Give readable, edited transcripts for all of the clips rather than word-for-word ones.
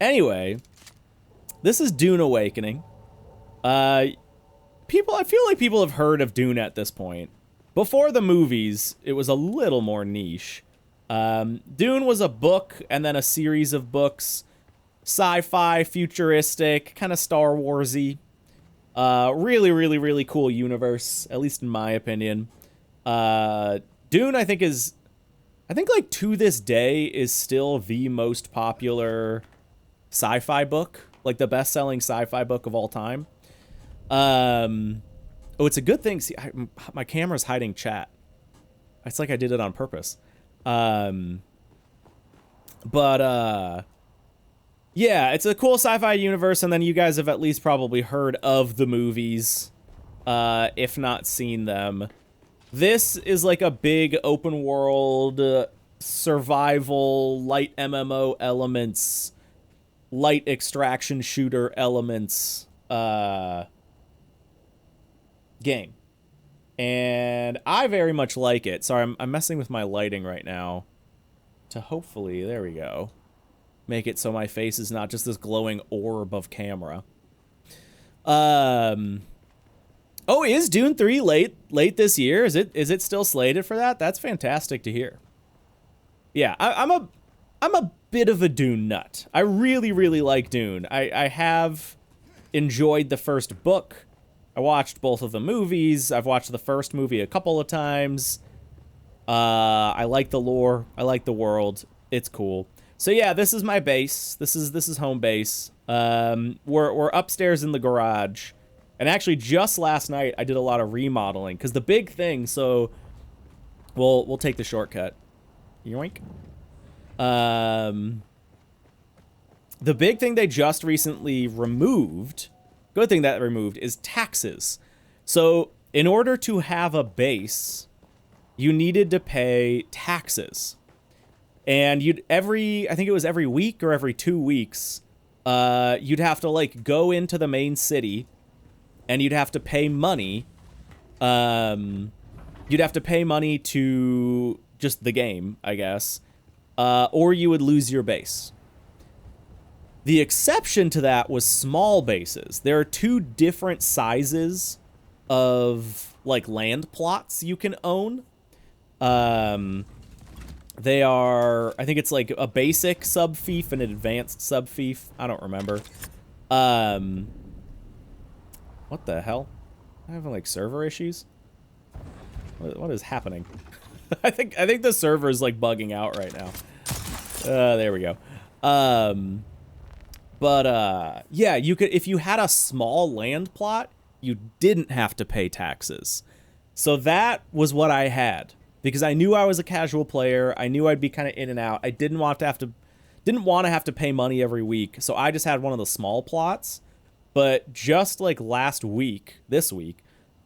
Anyway, this is Dune Awakening. I feel like people have heard of Dune at this point. Before the movies, it was a little more niche. Dune was a book and then a series of books. Sci-fi, futuristic, kind of Star Warsy. Really, really, really cool universe, at least in my opinion. Dune, I think like to this day is still the most popular sci-fi book, like the best-selling sci-fi book of all time. Oh, it's a good thing. See, my camera's hiding chat. It's like I did it on purpose. Yeah, it's a cool sci-fi universe, and then you guys have at least probably heard of the movies, if not seen them. This is like a big open world, survival, light MMO elements, light extraction shooter elements, game. And I very much like it. Sorry, I'm messing with my lighting right now to hopefully, there we go, make it so my face is not just this glowing orb of camera. Oh, is Dune 3 late this year? Is it still slated for that? That's fantastic to hear. Yeah, I'm a bit of a Dune nut. I really, really like Dune. I have enjoyed the first book. I watched both of the movies. I've watched the first movie a couple of times. I like the lore. I like the world. It's cool. So yeah, this is my base. This is home base. We're upstairs in the garage. And actually just last night I did a lot of remodeling cuz the big thing, so we'll take the shortcut. Yoink. The big thing they just recently removed, good thing that removed, is taxes. So in order to have a base, you needed to pay taxes. And I think it was every week or every 2 weeks, you'd have to like go into the main city and you'd have to pay money. You'd have to pay money to just the game, I guess, or you would lose your base. The exception to that was small bases. There are 2 different sizes of like land plots you can own. They are, I think it's like a basic subfief and an advanced subfief. I don't remember. What the hell? I'm having like server issues. What is happening? I think the server is like bugging out right now. There we go. Yeah, you could, if you had a small land plot, you didn't have to pay taxes. So that was what I had, because I knew I was a casual player. I knew I'd be kind of in and out. I didn't want to have to pay money every week. So I just had one of the small plots. But just like this week,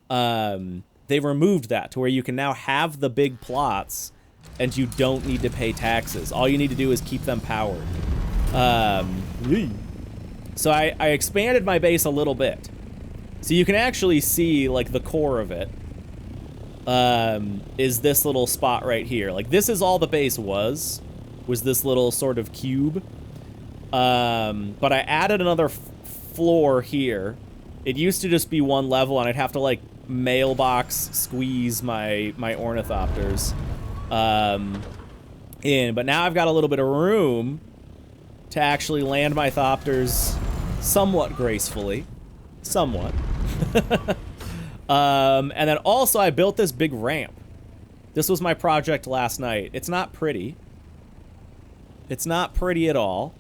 they removed that to where you can now have the big plots and you don't need to pay taxes. All you need to do is keep them powered. So I expanded my base a little bit. So you can actually see like the core of it is this little spot right here. Like this is all the base was this little sort of cube. But I added another floor here. It used to just be one level and I'd have to like mailbox squeeze my ornithopters in, but now I've got a little bit of room to actually land my thopters somewhat gracefully. Somewhat. And then also I built this big ramp. This was my project last night. It's not pretty. It's not pretty at all.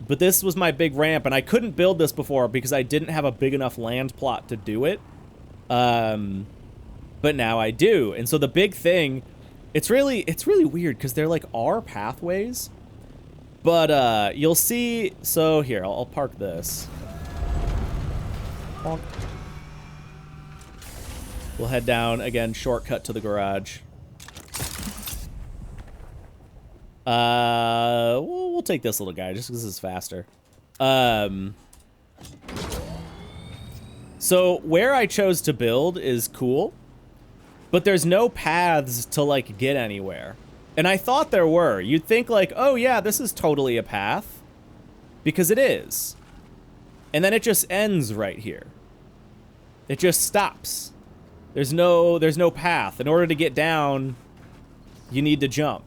But this was my big ramp, and I couldn't build this before because I didn't have a big enough land plot to do it. But now I do. And so the big thing, it's really weird because there like are pathways. But you'll see, so here, I'll park this. We'll head down again, shortcut to the garage. We'll take this little guy just because it's faster. So where I chose to build is cool, but there's no paths to like get anywhere. And I thought there were. You'd think like, oh yeah, this is totally a path. because it is. And then it just ends right here. It just stops. There's no path. In order to get down, you need to jump.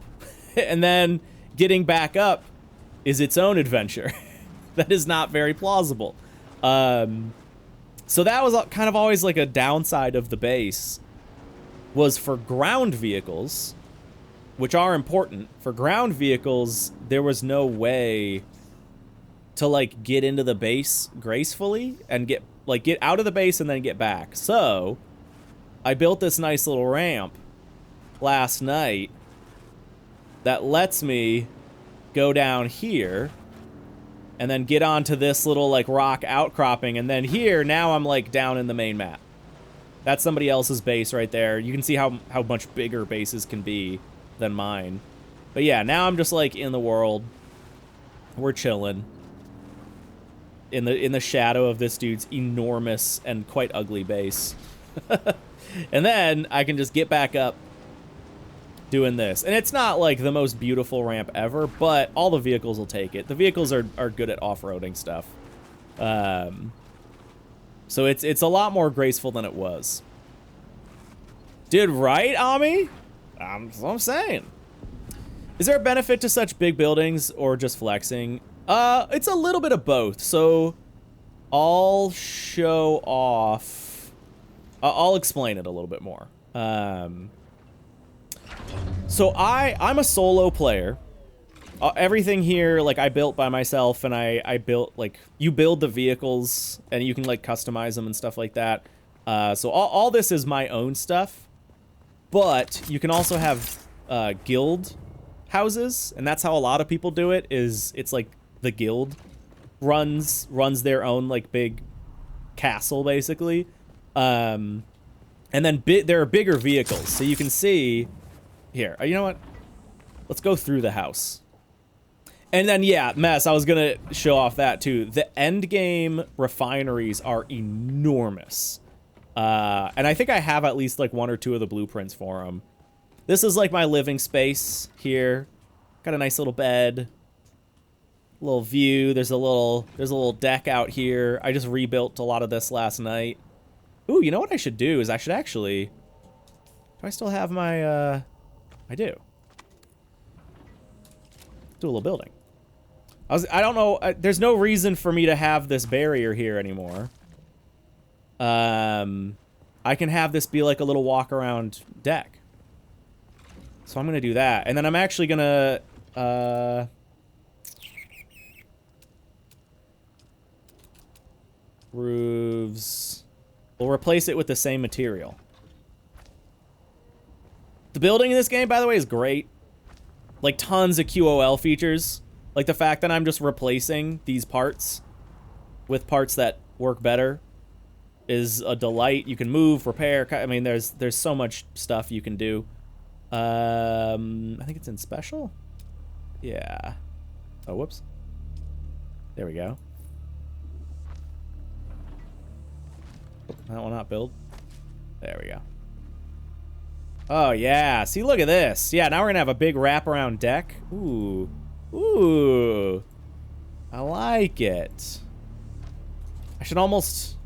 And then getting back up is its own adventure. That is not very plausible. So that was kind of always like a downside of the base, was for ground vehicles, which are important. For ground vehicles, there was no way to like get into the base gracefully and get out of the base and then get back. So I built this nice little ramp last night that lets me go down here and then get onto this little like rock outcropping, and then here now I'm like down in the main map. That's somebody else's base right there. You can see how much bigger bases can be than mine. But yeah, now I'm just like in the world. We're chilling in the shadow of this dude's enormous and quite ugly base. And then I can just get back up doing this. And it's not like the most beautiful ramp ever, but all the vehicles will take it. The vehicles are good at off-roading stuff. So it's a lot more graceful than it was. Dude, right, Ami? That's what I'm saying. Is there a benefit to such big buildings or just flexing? It's a little bit of both. So I'll show off. I'll explain it a little bit more. So I'm a solo player. Everything here, like, I built by myself, and I built, like, you build the vehicles, and you can, like, customize them and stuff like that. So all this is my own stuff, but you can also have guild houses, and that's how a lot of people do it, is it's, like, the guild runs their own, like, big castle, basically. And then there are bigger vehicles, so you can see... Here, you know what? Let's go through the house. And then, yeah, Mess, I was gonna show off that, too. The endgame refineries are enormous. And I think I have at least, like, one or two of the blueprints for them. This is, like, my living space here. Got a nice little bed. Little view. There's a little deck out here. I just rebuilt a lot of this last night. Ooh, you know what I should do is I should actually... Do I still have my, I do. Do a little building. I don't know. There's no reason for me to have this barrier here anymore. I can have this be like a little walk around deck. So I'm gonna do that, and then I'm actually gonna roofs. We'll replace it with the same material. The building in this game, by the way, is great. Like, tons of QOL features. Like, the fact that I'm just replacing these parts with parts that work better is a delight. You can move, repair. I mean, there's so much stuff you can do. I think it's in special? Yeah. Oh, whoops. There we go. That will not build. There we go. Oh, yeah. See, look at this. Yeah, now we're going to have a big wraparound deck. Ooh. Ooh. I like it. I should almost...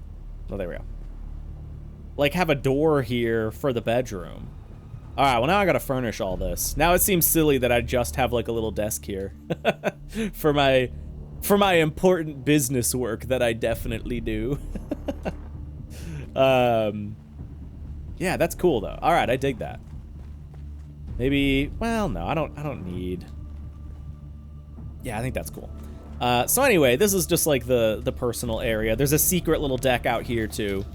Oh, there we go. Like, have a door here for the bedroom. All right, well, now I got to furnish all this. Now it seems silly that I just have, like, a little desk here. for my important business work that I definitely do. Yeah, that's cool though. All right, I dig that. Maybe, well, no, I don't need. Yeah, I think that's cool. So anyway, this is just like the personal area. There's a secret little deck out here too.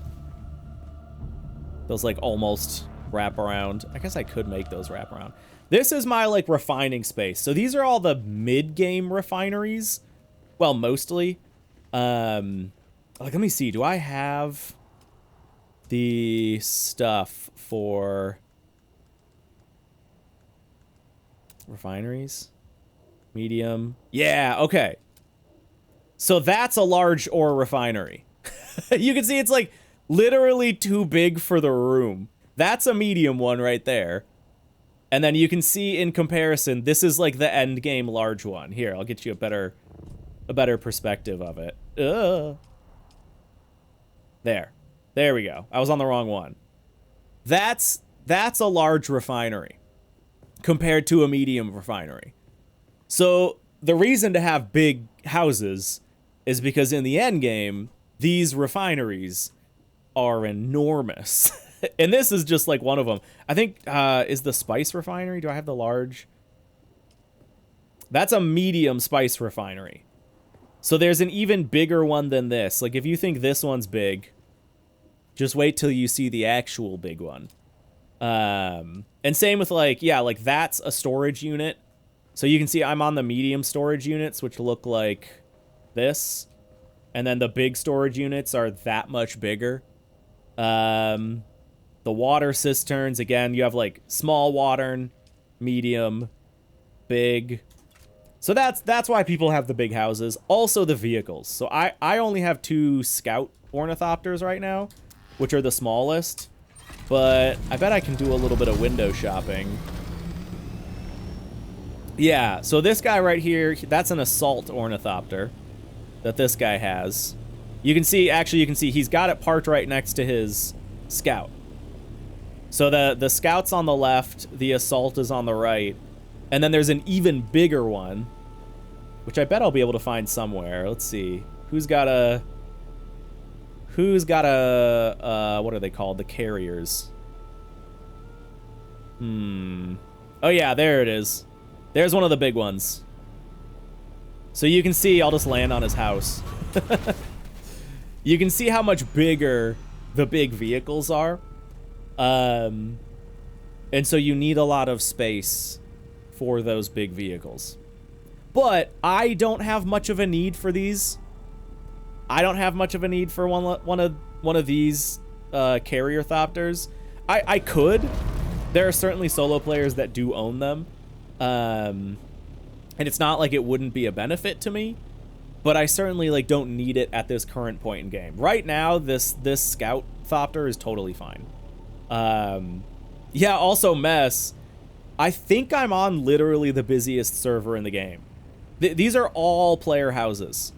Those like almost wrap around. I guess I could make those wrap around. This is my like refining space. So these are all the mid-game refineries. Well, mostly. Like, let me see. Do I have the stuff for refineries? Medium. Yeah, okay. So that's a large ore refinery. You can see it's like literally too big for the room. That's a medium one right there. And then you can see in comparison, this is like the end game large one. Here, I'll get you a better a better perspective of it. There we go. I was on the wrong one. That's a large refinery compared to a medium refinery. So the reason to have big houses is because in the end game, these refineries are enormous. And this is just like one of them. I think, is the spice refinery? Do I have the large? That's a medium spice refinery. So there's an even bigger one than this. Like if you think this one's big, just wait till you see the actual big one. And same with like, yeah, like that's a storage unit. So you can see I'm on the medium storage units, which look like this. And then the big storage units are that much bigger. The water cisterns, again, you have like small water, medium, big. So that's why people have the big houses. Also the vehicles. So I only have 2 scout ornithopters right now, which are the smallest. But I bet I can do a little bit of window shopping. Yeah, so this guy right here, that's an assault ornithopter that this guy has. You can see, actually you can see he's got it parked right next to his scout. So the scout's on the left, the assault is on the right. And then there's an even bigger one, which I bet I'll be able to find somewhere. Let's see. Who's got a what are they called? The carriers. Oh yeah, there it is. There's one of the big ones. So you can see, I'll just land on his house. You can see how much bigger the big vehicles are. And so you need a lot of space for those big vehicles. But I don't have much of a need for these. I don't have much of a need for one of these carrier thopters. I could. There are certainly solo players that do own them. And it's not like it wouldn't be a benefit to me, but I certainly like don't need it at this current point in game. Right now, this scout thopter is totally fine. Yeah, also mess. I think I'm on literally the busiest server in the game. These are all player houses.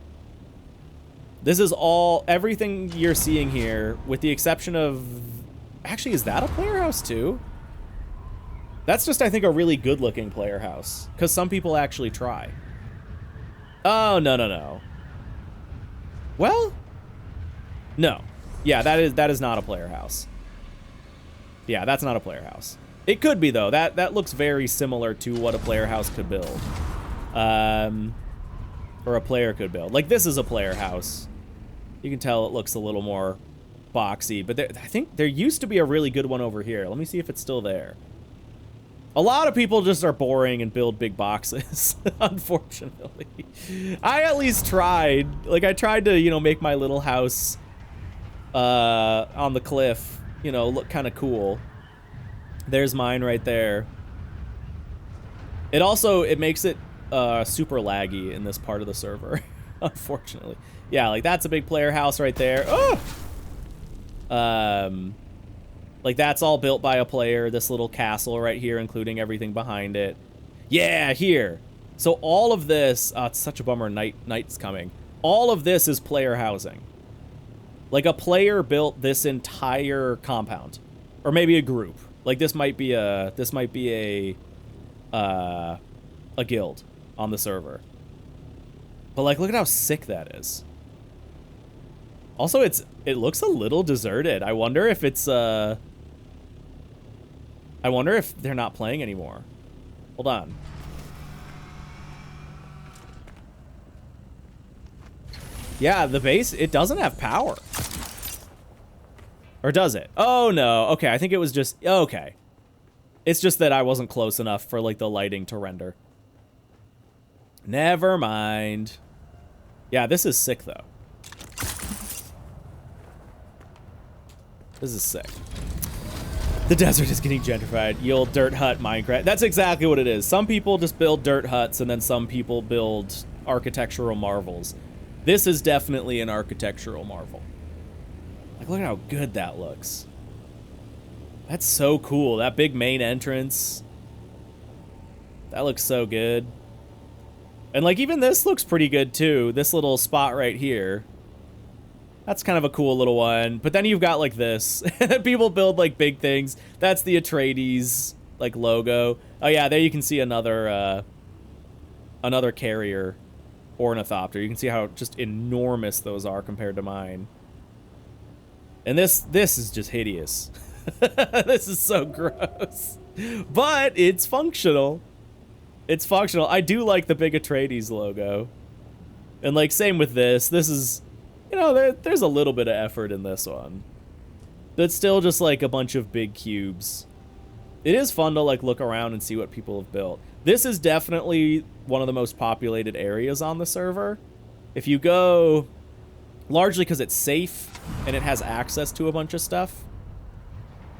This is all, everything you're seeing here, with the exception of, actually, is that a player house too? That's just, I think, a really good looking player house, because some people actually try. Oh, no. Well, no. Yeah, that is not a player house. Yeah, that's not a player house. It could be, though. That looks very similar to what a player house could build. Or a player could build. Like, this is a player house. You can tell it looks a little more boxy, but I think there used to be a really good one over here. Let me see if it's still there. A lot of people just are boring and build big boxes, unfortunately. I at least tried. Like, I tried to, you know, make my little house on the cliff, you know, look kind of cool. There's mine right there. It makes it super laggy in this part of the server, unfortunately. Yeah, like that's a big player house right there. Oh! Like that's all built by a player, this little castle right here, including everything behind it. Yeah, here. So all of this, it's such a bummer night's coming. All of this is player housing. Like a player built this entire compound. Or maybe a group. Like this might be a guild on the server. But like, look at how sick that is. Also, it looks a little deserted. I wonder if it's I wonder if they're not playing anymore. Hold on. Yeah, the base, it doesn't have power. Or does it? Oh no. Okay, I think it was just okay. It's just that I wasn't close enough for like the lighting to render. Never mind. Yeah, this is sick though. This is sick. The desert is getting gentrified. Ye old dirt hut Minecraft. That's exactly what it is. Some people just build dirt huts and then some people build architectural marvels. This is definitely an architectural marvel. Like, look at how good that looks. That's so cool. That big main entrance. That looks so good. And like even this looks pretty good too. This little spot right here. That's kind of a cool little one. But then you've got like this. People build like big things. That's the Atreides like logo. Oh yeah, there you can see another another carrier ornithopter. You can see how just enormous those are compared to mine. And this is just hideous. This is so gross. But it's functional. It's functional. I do like the big Atreides logo. And like same with this. This is, you know, there's a little bit of effort in this one. But it's still just like a bunch of big cubes. It is fun to like look around and see what people have built. This is definitely one of the most populated areas on the server. If you go, largely because it's safe and it has access to a bunch of stuff.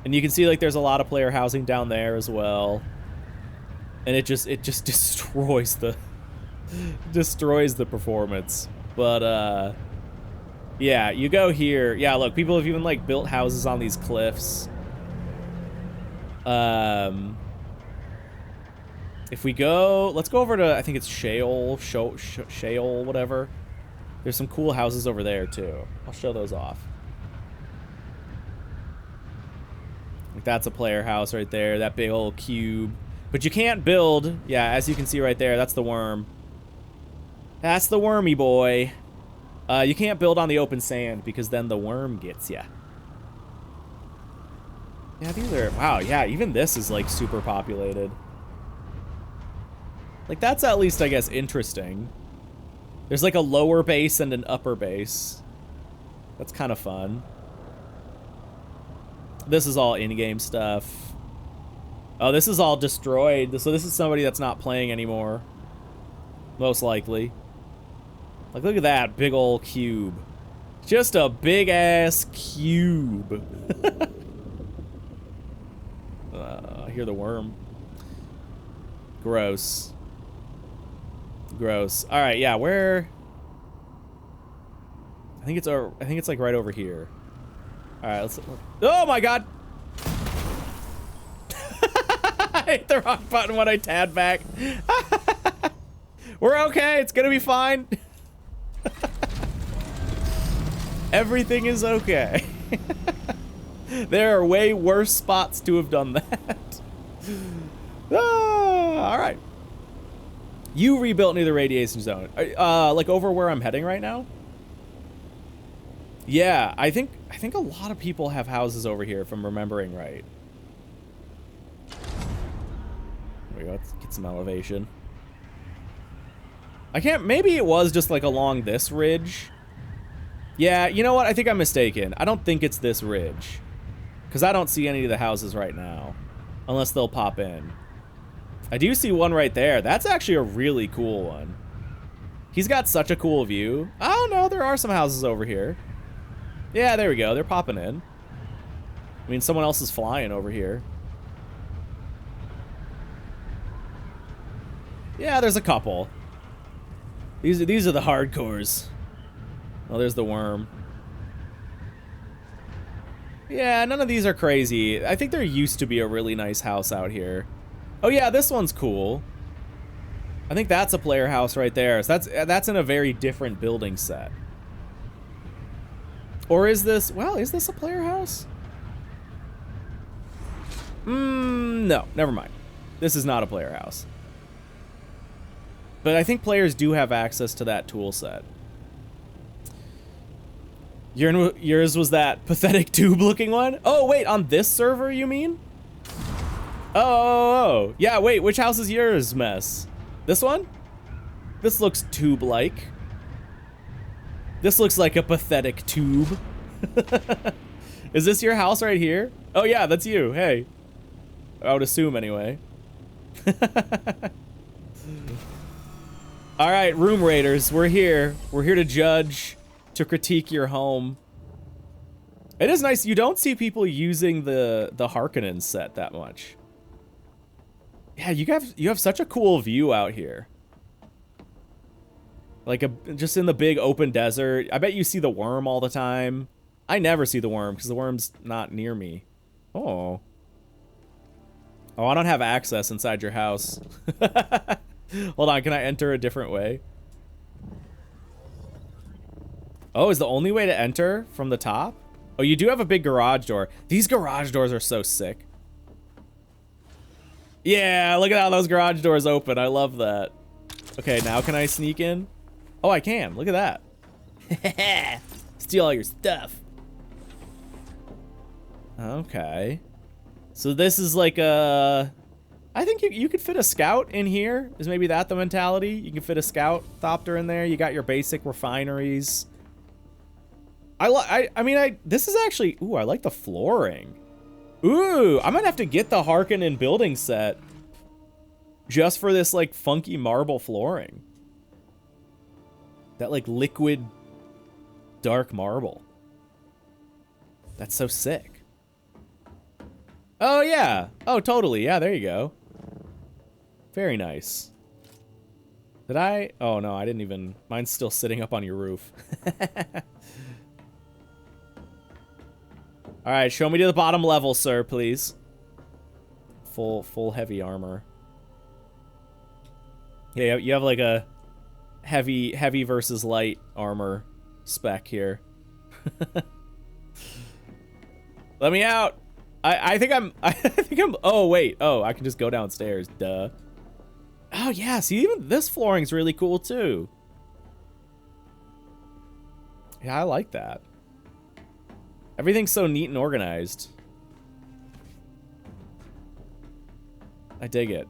And you can see like there's a lot of player housing down there as well. And it just destroys the performance. But yeah, you go here. Yeah, look, people have even like built houses on these cliffs. If we go, let's go over to, I think it's Shale, whatever. There's some cool houses over there too. I'll show those off. Like that's a player house right there, that big old cube. But you can't build, yeah, as you can see right there, that's the worm. That's the wormy boy. You can't build on the open sand because then the worm gets ya. Yeah, these are, wow, yeah, even this is like super populated. Like that's at least, I guess, interesting. There's like a lower base and an upper base. That's kind of fun. This is all in-game stuff. Oh, this is all destroyed. So this is somebody that's not playing anymore. Most likely. Like, look at that big old cube. Just a big-ass cube. I hear the worm. Gross. Gross. All right, yeah, where? I think it's like right over here. All right, let's. Oh my God! I hit the wrong button when I tabbed back. We're okay. It's gonna be fine. Everything is okay. There are way worse spots to have done that. All right. You rebuilt near the radiation zone. Like over where I'm heading right now? Yeah, I think a lot of people have houses over here, if I'm remembering right. There we go. Let's get some elevation. I can't. Maybe it was just like along this ridge. Yeah, you know what? I think I'm mistaken. I don't think it's this ridge, because I don't see any of the houses right now, unless they'll pop in. I do see one right there. That's actually a really cool one. He's got such a cool view. Oh no, there are some houses over here. Yeah, there we go. They're popping in. I mean, someone else is flying over here. Yeah, there's a couple. These are the hardcores. Oh, there's the worm. Yeah, none of these are crazy. I think there used to be a really nice house out here. Oh yeah, this one's cool. I think that's a player house right there. So that's in a very different building set. Or is this, well, is this a player house? No, never mind. This is not a player house. But I think players do have access to that tool set. Yours was that pathetic tube-looking one? Oh, wait, on this server, you mean? Oh, yeah, wait, which house is yours, Mess? This one? This looks tube-like. This looks like a pathetic tube. Is this your house right here? Oh, yeah, that's you. Hey. I would assume, anyway. All right, room raiders, we're here. We're here to judge, to critique your home. It is nice. You don't see people using the Harkonnen set that much. Yeah, you have such a cool view out here. Like just in the big open desert. I bet you see the worm all the time. I never see the worm because the worm's not near me. Oh. Oh, I don't have access inside your house. Hold on, can I enter a different way? Oh, is the only way to enter from the top? Oh, you do have a big garage door. These garage doors are so sick. Yeah, look at how those garage doors open. I love that. Okay, now can I sneak in? Oh, I can. Look at that. Steal all your stuff. Okay. So this is like a... I think you could fit a scout in here. Is maybe that the mentality? You can fit a scout thopter in there. You got your basic refineries. I mean, this is actually... Ooh, I like the flooring. Ooh, I might have to get the Harkonnen building set just for this, like, funky marble flooring. That, like, liquid dark marble. That's so sick. Oh, yeah. Oh, totally. Yeah, there you go. Very nice. Did I? Oh, no, I didn't even... Mine's still sitting up on your roof. All right, show me to the bottom level, sir, please. Full heavy armor. Yeah, you have like a heavy versus light armor spec here. Let me out. I think I'm oh wait. Oh, I can just go downstairs. Duh. Oh yeah, see, even this flooring's really cool too. Yeah, I like that. Everything's so neat and organized. I dig it.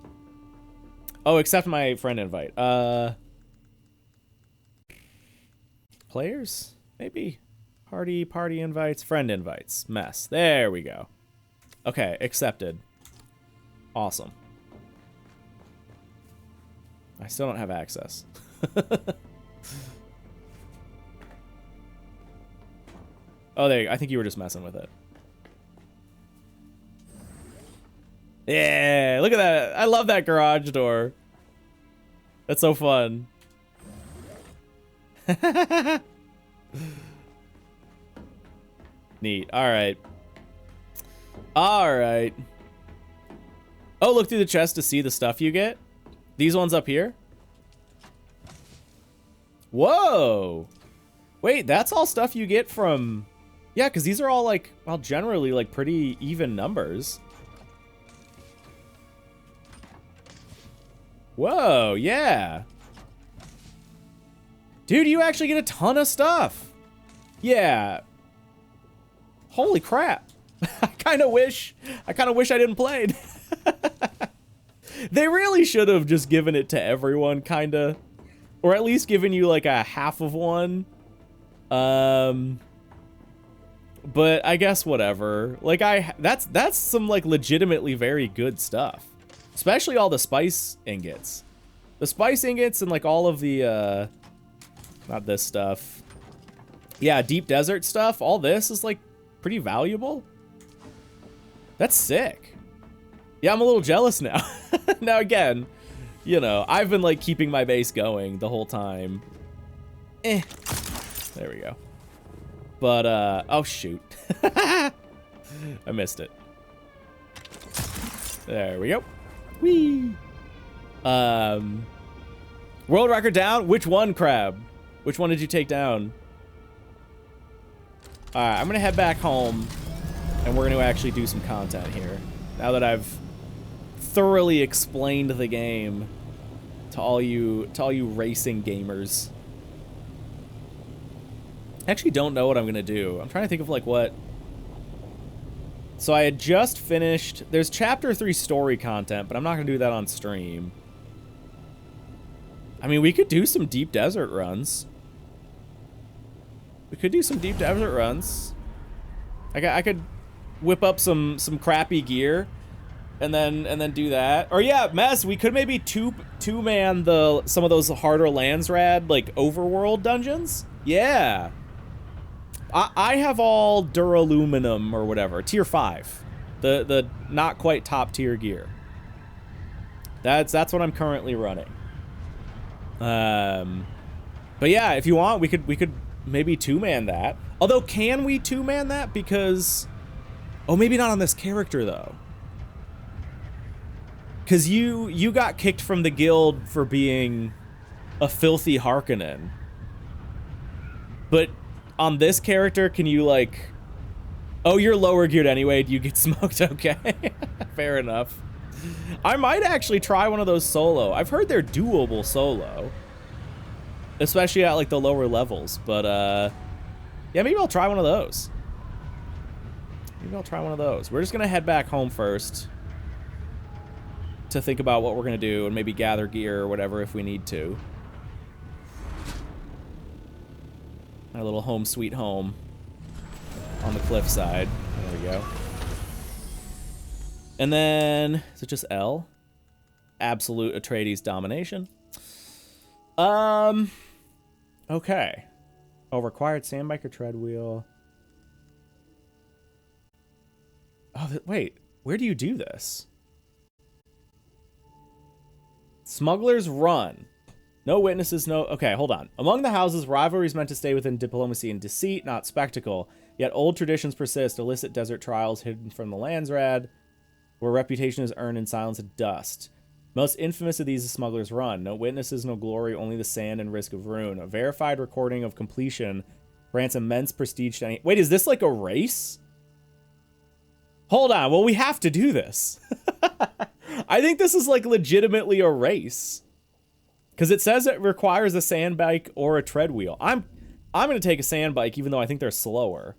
Oh, except my friend invite. Players? Maybe. Party invites. Friend invites. Mess. There we go. Okay, accepted. Awesome. I still don't have access. Oh, there you go. I think you were just messing with it. Yeah, look at that. I love that garage door. That's so fun. Neat. All right. All right. Oh, look through the chest to see the stuff you get. These ones up here. Whoa. Wait, that's all stuff you get from... Yeah, because these are all, like, well, generally, like, pretty even numbers. Whoa, yeah. Dude, you actually get a ton of stuff. Yeah. Holy crap. I kind of wish I didn't play it. They really should have just given it to everyone, kind of. Or at least given you, like, a half of one. But I guess whatever. Like that's some like legitimately very good stuff. Especially all the spice ingots. The spice ingots and like all of the not this stuff. Yeah, deep desert stuff. All this is like pretty valuable. That's sick. Yeah, I'm a little jealous now. Now again, you know, I've been like keeping my base going the whole time. There we go. But, oh shoot. I missed it. There we go. Whee! World record down? Which one, Crab? Which one did you take down? Alright, I'm gonna head back home, and we're gonna actually do some content here. Now that I've thoroughly explained the game to all you racing gamers. I actually don't know what I'm gonna do. I'm trying to think of like what. So I had just finished. There's chapter 3 story content, but I'm not gonna do that on stream. I mean, we could do some deep desert runs. We could do some deep desert runs. I could whip up some crappy gear, and then do that. Or yeah, Mess. We could maybe two-man some of those harder lands rad like overworld dungeons. Yeah. I have all duraluminum or whatever, tier 5, the not quite top tier gear. That's what I'm currently running. But yeah, if you want, we could maybe two-man that. Although, can we two-man that? Because, oh, maybe not on this character though. because you got kicked from the guild for being a filthy Harkonnen. But on this character, can you, like... Oh, you're lower geared anyway. You get smoked? Okay. Fair enough. I might actually try one of those solo. I've heard they're doable solo. Especially at, like, the lower levels. But, yeah, maybe I'll try one of those. Maybe I'll try one of those. We're just going to head back home first to think about what we're going to do and maybe gather gear or whatever if we need to. My little home sweet home on the cliffside. There we go. And then, is it just L? Absolute Atreides domination. Okay. Oh, required sandbike or tread wheel. Oh, wait. Where do you do this? Smuggler's Run. No witnesses, no... Okay, hold on. Among the houses, rivalry is meant to stay within diplomacy and deceit, not spectacle. Yet old traditions persist. Illicit desert trials hidden from the Landsrad, where reputation is earned in silence and dust. Most infamous of these is Smuggler's Run. No witnesses, no glory, only the sand and risk of ruin. A verified recording of completion grants immense prestige to any... Wait, is this like a race? Hold on. Well, we have to do this. I think this is like legitimately a race. Because it says it requires a sand bike or a tread wheel. I'm going to take a sand bike, even though I think they're slower.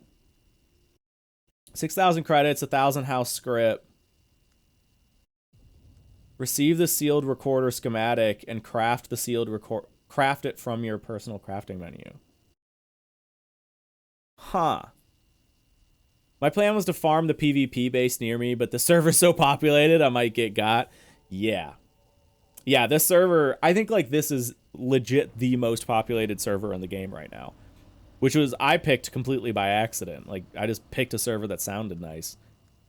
6,000 credits, 1,000 house script. Receive the sealed recorder schematic and craft the sealed craft it from your personal crafting menu. Huh. My plan was to farm the PvP base near me, but the server's so populated I might get got. Yeah. Yeah, this server, I think like this is legit the most populated server in the game right now. Which was, I picked completely by accident. Like, I just picked a server that sounded nice.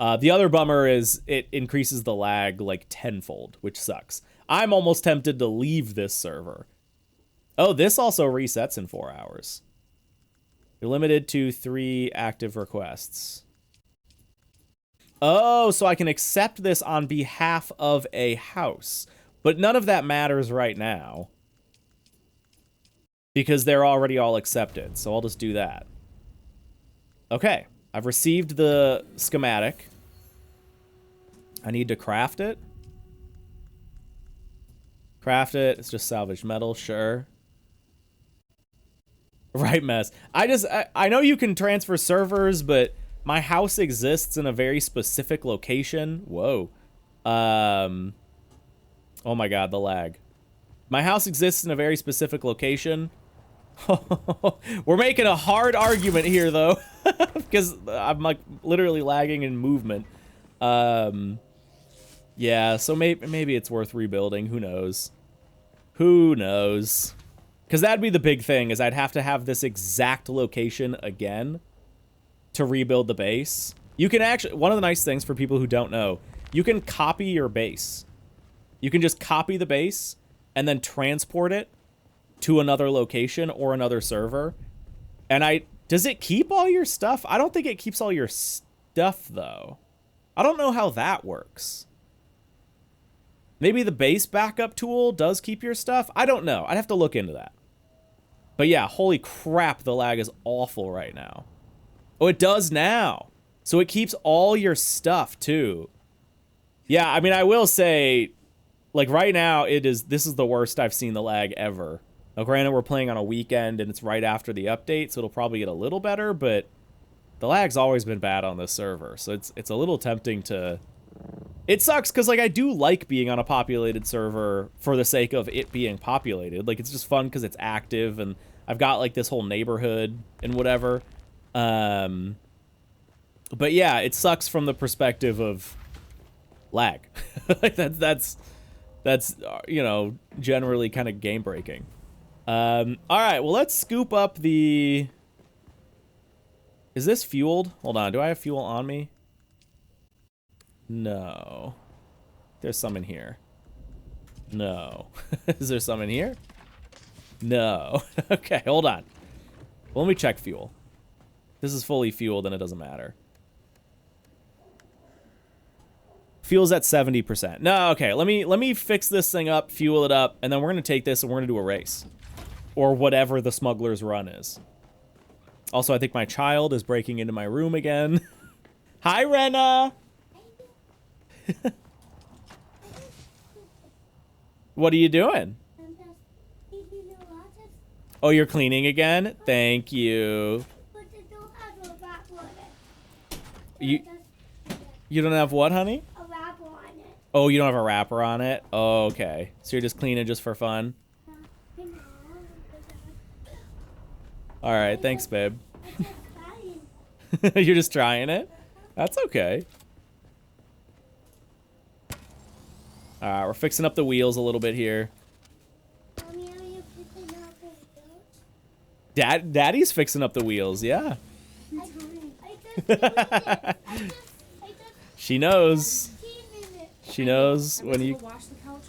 The other bummer is it increases the lag like tenfold, which sucks. I'm almost tempted to leave this server. Oh, this also resets in 4 hours. You're limited to 3 active requests. Oh, so I can accept this on behalf of a house. But none of that matters right now. Because they're already all accepted, so I'll just do that. Okay, I've received the schematic. I need to craft it. Craft it, it's just salvaged metal, sure. Right, mess. I know you can transfer servers, but my house exists in a very specific location. Whoa. Oh my god, the lag. My house exists in a very specific location. We're making a hard argument here, though, because I'm like literally lagging in movement. Yeah, so maybe it's worth rebuilding. Who knows? Who knows? Because that'd be the big thing, is I'd have to have this exact location again to rebuild the base. You can actually, one of the nice things for people who don't know, you can copy your base. You can just copy the base and then transport it to another location or another server. And does it keep all your stuff? I don't think it keeps all your stuff, though. I don't know how that works. Maybe the base backup tool does keep your stuff? I don't know. I'd have to look into that. But yeah, holy crap, the lag is awful right now. Oh, it does now. So it keeps all your stuff, too. Yeah, I mean, I will say, like, right now, this is the worst I've seen the lag ever. Now, granted, we're playing on a weekend, and it's right after the update, so it'll probably get a little better, but the lag's always been bad on this server, so it's a little tempting to... It sucks, because, like, I do like being on a populated server for the sake of it being populated. Like, it's just fun because it's active, and I've got, like, this whole neighborhood and whatever. But, yeah, it sucks from the perspective of lag. Like, that's you know, generally kind of game-breaking. All right, well, let's scoop up the... Is this fueled? Hold on, do I have fuel on me? No. There's some in here. No. Is there some in here? No. Okay, hold on. Well, let me check fuel. This is fully fueled and it doesn't matter. Fuel's at 70%. No, okay. Let me fix this thing up, fuel it up, and then we're gonna take this and we're gonna do a race. Or whatever the smuggler's run is. Also, I think my child is breaking into my room again. Hi, Renna! What are you doing? Oh, you're cleaning again? Thank you. You don't have what, honey? A wrapper on it. Oh, you don't have a wrapper on it? Oh, okay. So you're just cleaning just for fun? Alright, thanks, babe. You're just trying it? That's okay. Alright, we're fixing up the wheels a little bit here. Mommy, are you picking up the wheels? Daddy's fixing up the wheels, yeah. She knows. She knows when you... Wash the couch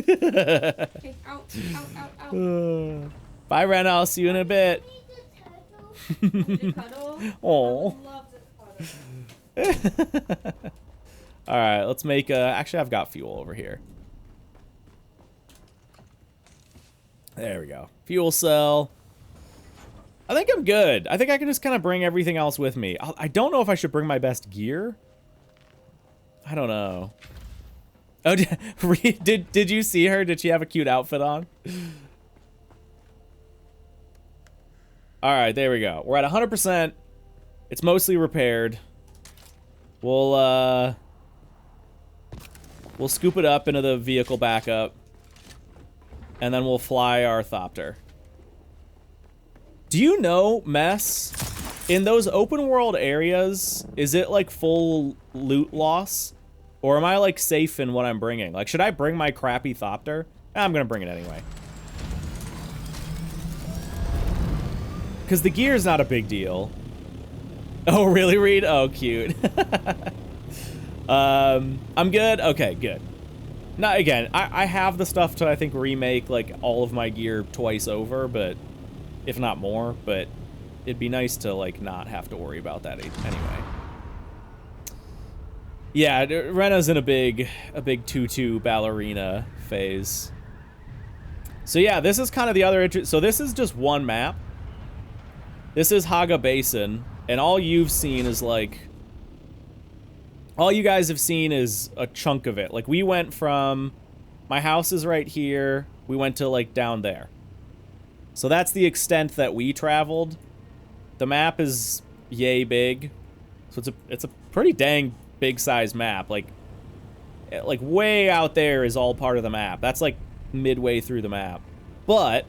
okay, out. Bye, Ren. I'll see you in a bit. Oh. All right, let's make actually, I've got fuel over here. There we go. Fuel cell. I think I'm good. I think I can just kind of bring everything else with me. I don't know if I should bring my best gear. I don't know. Oh, did you see her? Did she have a cute outfit on? All right, there we go. We're at 100%. It's mostly repaired. We'll scoop it up into the vehicle backup, and then we'll fly our thopter. Do you know, Mess, in those open world areas, is it like full loot loss? Or am I like safe in what I'm bringing? Like, should I bring my crappy thopter? I'm gonna bring it anyway. Because the gear's not a big deal. Oh, really, Reed? Oh, cute. I'm good? Okay, good. Now, again, I have the stuff to, I think, remake, like, all of my gear twice over, but... if not more, but it'd be nice to, like, not have to worry about that anyway. Yeah, Rena's in a big tutu ballerina phase. So yeah, this is kind of the other so this is just one map. This is Haga Basin, and all you've seen is, like... all you guys have seen is a chunk of it. Like, we went from... my house is right here. We went to, like, down there. So that's the extent that we traveled. The map is yay big. So it's a pretty dang big size map. Like way out there is all part of the map. That's like midway through the map. But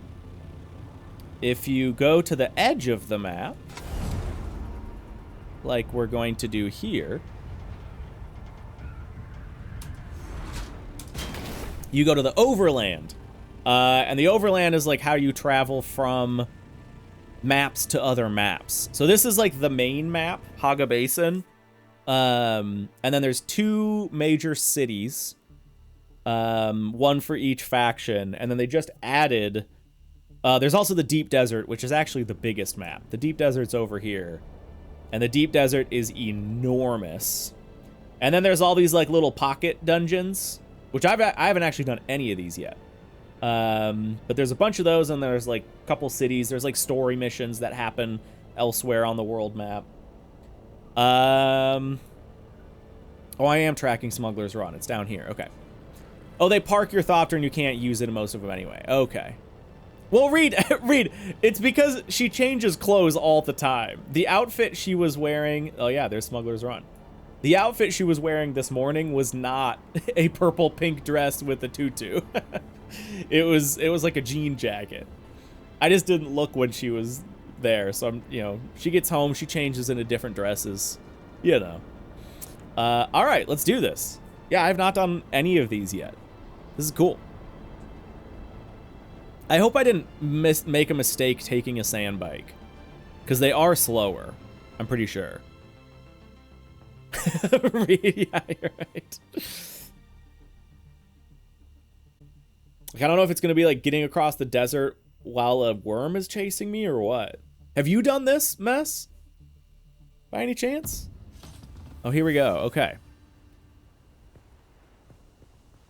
if you go to the edge of the map, like we're going to do here, you go to the overland. And the overland is like how you travel from maps to other maps. So this is like the main map, Haga Basin. And then there's two major cities, one for each faction. And then they just added, there's also the Deep Desert, which is actually the biggest map. The Deep Desert's over here. And the Deep Desert is enormous. And then there's all these like little pocket dungeons, which I haven't actually done any of these yet. But there's a bunch of those, and there's like a couple cities. There's like story missions that happen elsewhere on the world map. Oh, I am tracking Smuggler's Run. It's down here. Okay. Oh, they park your thopter and you can't use it in most of them anyway. Okay. Well, Reed, it's because she changes clothes all the time. The outfit she was wearing... oh yeah, there's Smuggler's Run. The outfit she was wearing this morning was not a purple-pink dress with a tutu. It was like a jean jacket. I just didn't look when she was there, so I'm, you know, she gets home, she changes into different dresses, you know. All right, let's do this. Yeah, I've not done any of these yet. This is cool. I hope I didn't make a mistake taking a sand bike, because they are slower, I'm pretty sure. Yeah, you're right. Like, I don't know if it's going to be like getting across the desert while a worm is chasing me or what. Have you done this, Mess? By any chance? Oh, here we go. Okay.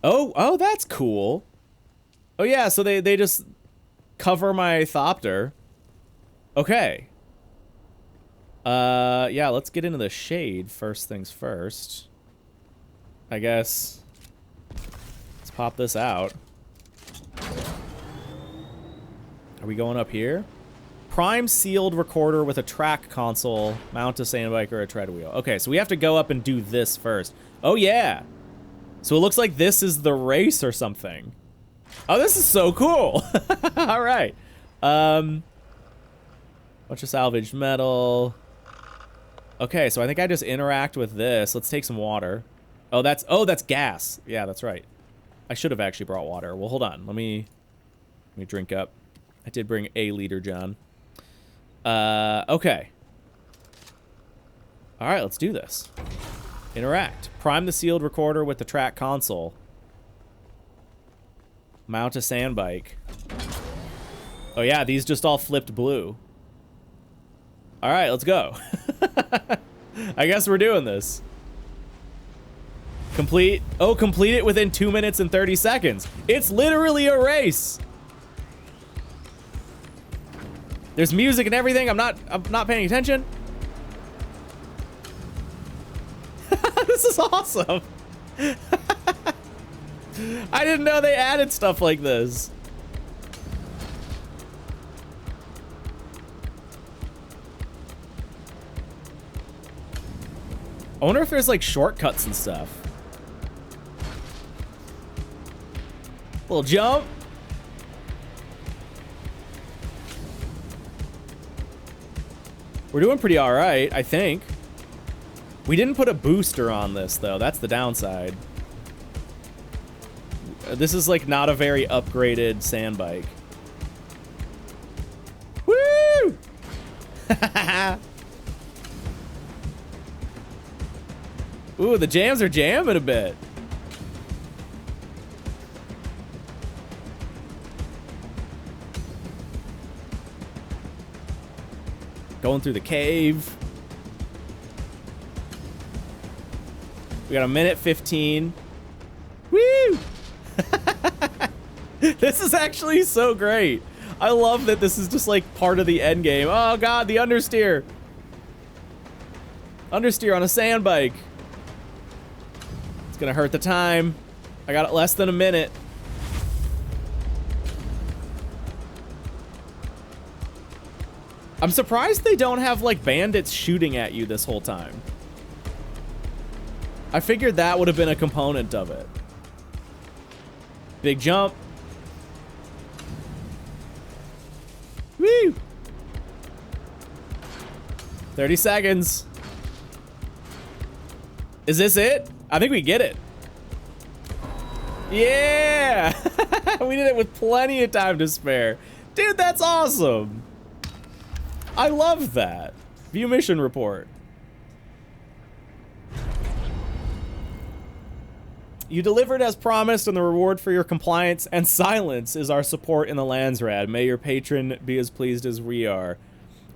Oh, that's cool. Oh yeah, so they just cover my Thopter. Okay. Yeah, let's get into the shade first things first. I guess. Let's pop this out. Are we going up here? Prime sealed recorder with a track console, mount a sandbike or a tread wheel. Okay, so we have to go up and do this first. Oh yeah. So it looks like this is the race or something. Oh, this is so cool. All right. Bunch of salvaged metal. Okay, so I think I just interact with this. Let's take some water. Oh, that's gas. Yeah, that's right. I should have actually brought water. Well, hold on. Let me drink up. I did bring a liter, John. Okay. All right, let's do this. Interact. Prime the sealed recorder with the track console. Mount a sandbike. Oh yeah, these just all flipped blue. All right, let's go. I guess we're doing this. Complete. Oh, complete it within 2 minutes and 30 seconds. It's literally a race. There's music and everything. I'm not paying attention. This is awesome. I didn't know they added stuff like this. I wonder if there's like shortcuts and stuff. Little jump. We're doing pretty all right, I think. We didn't put a booster on this though. That's the downside. This is like not a very upgraded sand bike. Woo! Ooh, the jams are jamming a bit. Going through the cave. We got a minute 15. Woo! This is actually so great. I love that this is just like part of the end game. Oh god, the understeer. Understeer on a sand bike. It's gonna hurt the time. I got it less than a minute. I'm surprised they don't have like bandits shooting at you this whole time. I figured that would have been a component of it. Big jump. Woo! 30 seconds. Is this it? I think we get it. Yeah! We did it with plenty of time to spare. Dude, that's awesome. I love that. View mission report. You delivered as promised, and the reward for your compliance and silence is our support in the Landsrad. May your patron be as pleased as we are.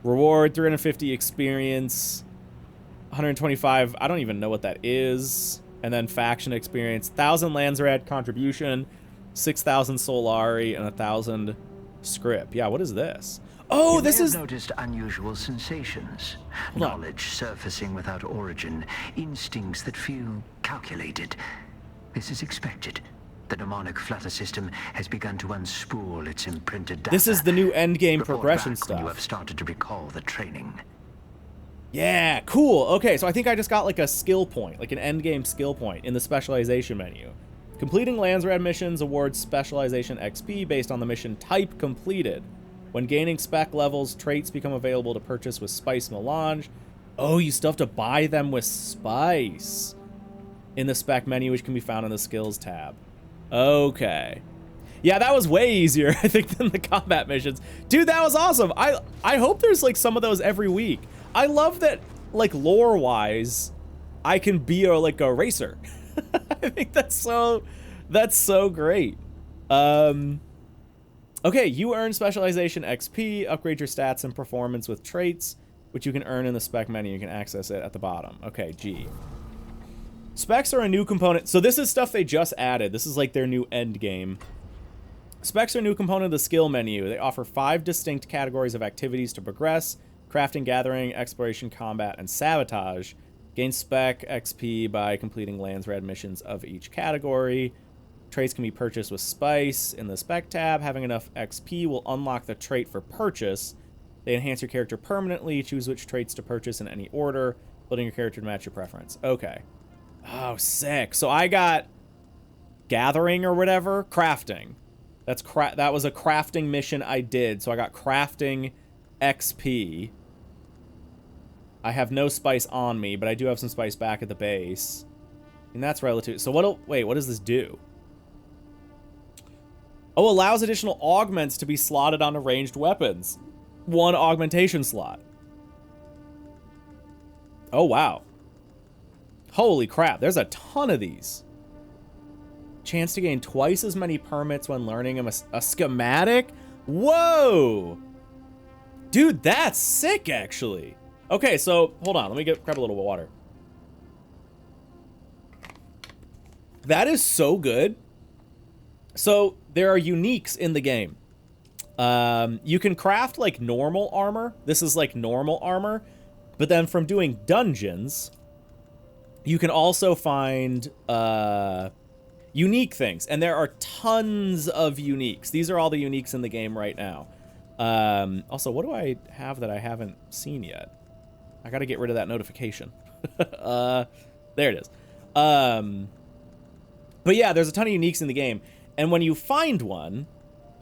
Reward 350 experience, 125. I don't even know what that is. And then faction experience, 1,000 Landsrad contribution, 6,000 Solari, and 1,000 script. Yeah, what is this? Oh, this is... noticed unusual sensations. Hold on. Knowledge surfacing without origin. Instincts that feel calculated. This is expected. The mnemonic flutter system has begun to unspool its imprinted data. This is the new endgame Report progression back when stuff. you have started to recall the training. Yeah, cool. Okay, so I think I just got like a skill point, like an endgame skill point in the specialization menu. Completing Landsrad missions awards specialization XP based on the mission type completed. When gaining spec levels, traits become available to purchase with Spice Melange. Oh, you still have to buy them with Spice in the spec menu, which can be found in the skills tab. Okay. Yeah, that was way easier, I think, than the combat missions. Dude, that was awesome. I hope there's like some of those every week. I love that, like, lore-wise, I can be like a racer. I think that's so great. Okay, you earn specialization XP, upgrade your stats and performance with traits, which you can earn in the spec menu. You can access it at the bottom. Okay, G. Specs are a new component. So this is stuff they just added. This is like their new end game. Specs are a new component of the skill menu. They offer 5 distinct categories of activities to progress: crafting, gathering, exploration, combat, and sabotage. Gain spec XP by completing lands red missions of each category. Traits can be purchased with spice in the spec tab. Having enough XP will unlock the trait for purchase. They enhance your character permanently. Choose which traits to purchase in any order, building your character to match your preference. Okay. Oh, sick. So I got gathering or whatever, crafting. That was a crafting mission I did. So I got crafting XP. I have no spice on me, but I do have some spice back at the base. And that's relative. So wait, what does this do? Oh, allows additional augments to be slotted onto ranged weapons. 1 augmentation slot. Oh, wow. Holy crap, there's a ton of these. Chance to gain twice as many permits when learning a schematic? Whoa! Dude, that's sick, actually. Okay, so, hold on. Let me grab a little water. That is so good. So, there are uniques in the game. You can craft, like, normal armor. This is, like, normal armor. But then from doing dungeons, you can also find unique things. And there are tons of uniques. These are all the uniques in the game right now. Also, what do I have that I haven't seen yet? I gotta get rid of that notification. There it is. But yeah, there's a ton of uniques in the game. And when you find one,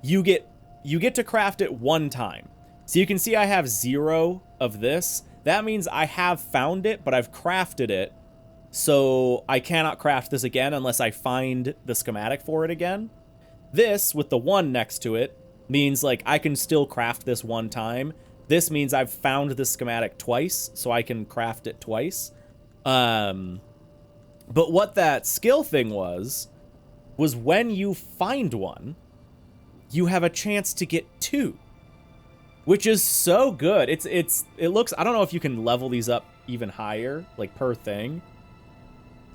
you get to craft it 1 time. So you can see I have 0 of this. That means I have found it, but I've crafted it. So I cannot craft this again unless I find the schematic for it again. This, with the 1 next to it, means like I can still craft this 1 time. This means I've found the schematic twice, so I can craft it twice. But what that skill thing was when you find one, you have a chance to get 2, which is so good. It looks, I don't know if you can level these up even higher, like per thing.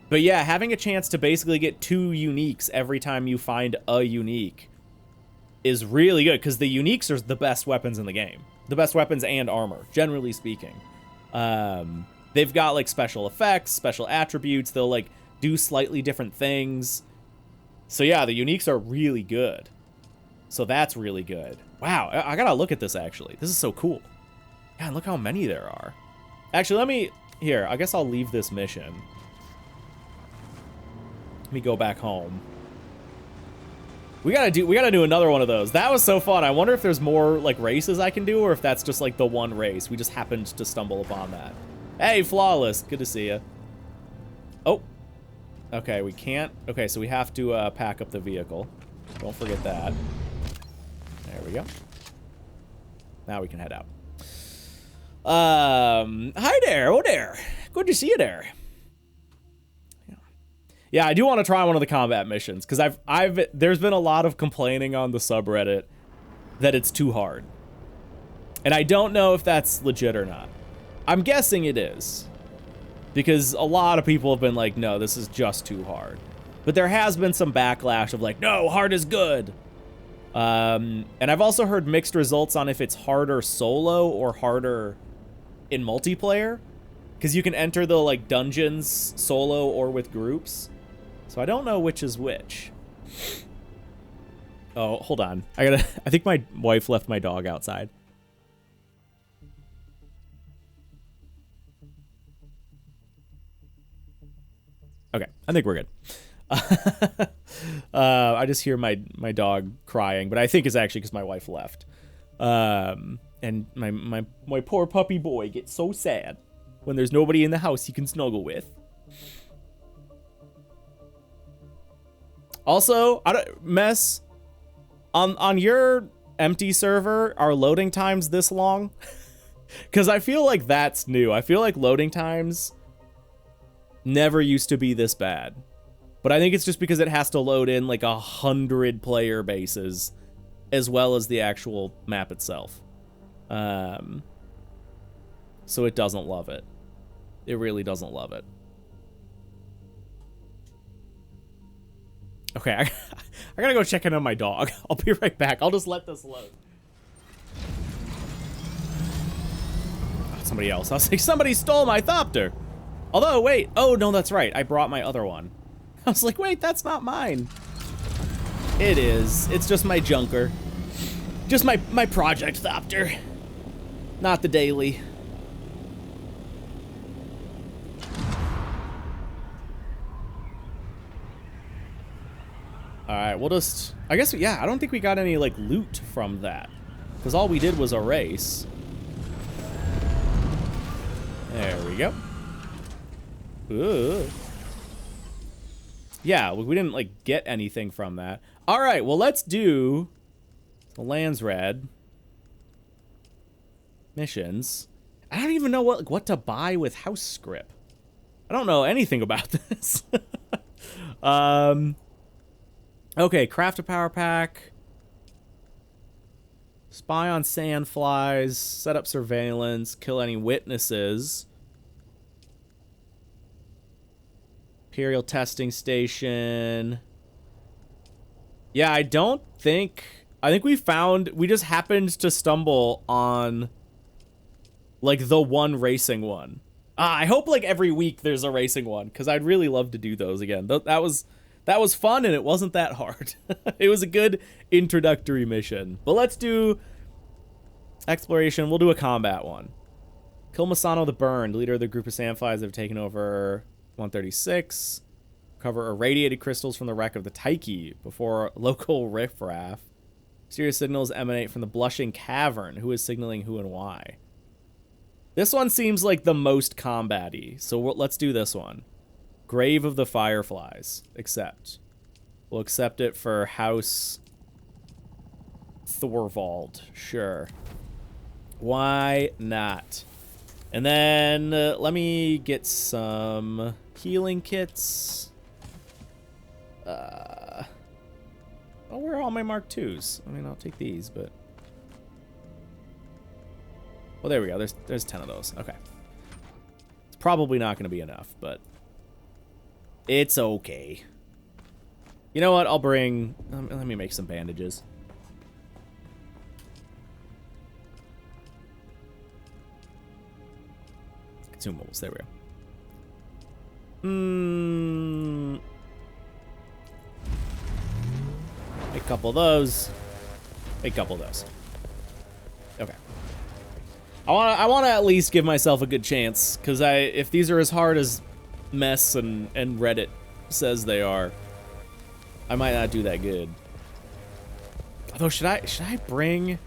But yeah, having a chance to basically get 2 uniques every time you find a unique is really good, because the uniques are the best weapons in the game. The best weapons and armor, generally speaking. They've got like special effects, special attributes. They'll like do slightly different things. So yeah, the uniques are really good. So that's really good. Wow, I gotta look at this actually. This is so cool. God, look how many there are. Actually, here, I guess I'll leave this mission. Let me go back home. We gotta do another one of those. That was so fun. I wonder if there's more like races I can do, or if that's just like the one race. We just happened to stumble upon that. Hey, Flawless, good to see you. Oh, okay, we can't. Okay, so we have to pack up the vehicle. Don't forget that. There we go. Now we can head out. Hi there. Oh there. Good to see you there. Yeah, I do want to try one of the combat missions, because there's been a lot of complaining on the subreddit that it's too hard. And I don't know if that's legit or not. I'm guessing it is, because a lot of people have been like, no, this is just too hard. But there has been some backlash of like, no, hard is good. And I've also heard mixed results on if it's harder solo or harder in multiplayer, because you can enter the like dungeons solo or with groups. So I don't know which is which. Oh, hold on. I think my wife left my dog outside. Okay, I think we're good. I just hear my dog crying, but I think it's actually because my wife left. And my poor puppy boy gets so sad when there's nobody in the house he can snuggle with. Also, Mess, on your empty server, are loading times this long? Because I feel like that's new. I feel like loading times never used to be this bad. But I think it's just because it has to load in like 100 player bases as well as the actual map itself. So it doesn't love it. It really doesn't love it. Okay, I gotta go check in on my dog. I'll be right back. I'll just let this load. Oh, somebody else. I was like, somebody stole my Thopter. Although, wait. Oh, no, that's right. I brought my other one. I was like, wait, that's not mine. It is. It's just my junker. Just my project Thopter. Not the daily. Alright, we'll just... I guess, yeah, I don't think we got any, like, loot from that. Because all we did was a race. There we go. Ooh. Yeah, we didn't, like, get anything from that. Alright, well, let's do... the land's red. Missions. I don't even know what to buy with house script. I don't know anything about this. Okay, craft a power pack. Spy on sandflies. Set up surveillance. Kill any witnesses. Imperial testing station. Yeah, I think we just happened to stumble on like the one racing one. I hope like every week there's a racing one, because I'd really love to do those again. That was fun, and it wasn't that hard. It was a good introductory mission. But let's do exploration. We'll do a combat one. Kill Masano the Burned, leader of the group of sandflies that have taken over 136. Recover irradiated crystals from the wreck of the Taiki before local riffraff. Mysterious signals emanate from the Blushing Cavern. Who is signaling who and why? This one seems like the most combat-y, so let's do this one. Grave of the Fireflies. Accept. We'll accept it for House Thorvald. Sure. Why not? And then let me get some healing kits. Oh, where are all my Mark IIs? I mean, I'll take these, but... well, there we go. There's 10 of those. Okay. It's probably not going to be enough, but... it's okay. You know what? I'll bring... let me make some bandages. Consumables. There we go. A couple of those. A couple of those. Okay. I want to at least give myself a good chance, because if these are as hard as Mess and Reddit says they are, I might not do that good. Although, should I bring... I'm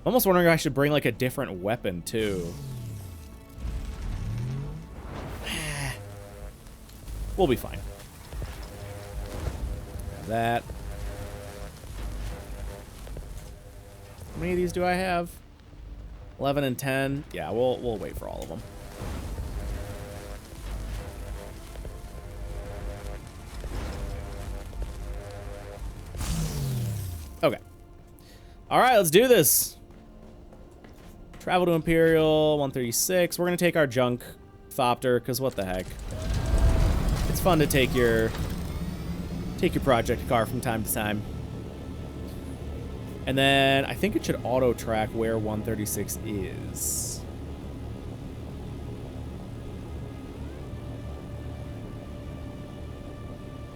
almost wondering if I should bring, like, a different weapon, too. We'll be fine. That. How many of these do I have? 11 and 10. Yeah, we'll wait for all of them. Okay. All right, let's do this. Travel to Imperial 136. We're gonna take our junk Thopter, because what the heck? It's fun to take your project car from time to time. And then I think it should auto track where 136 is.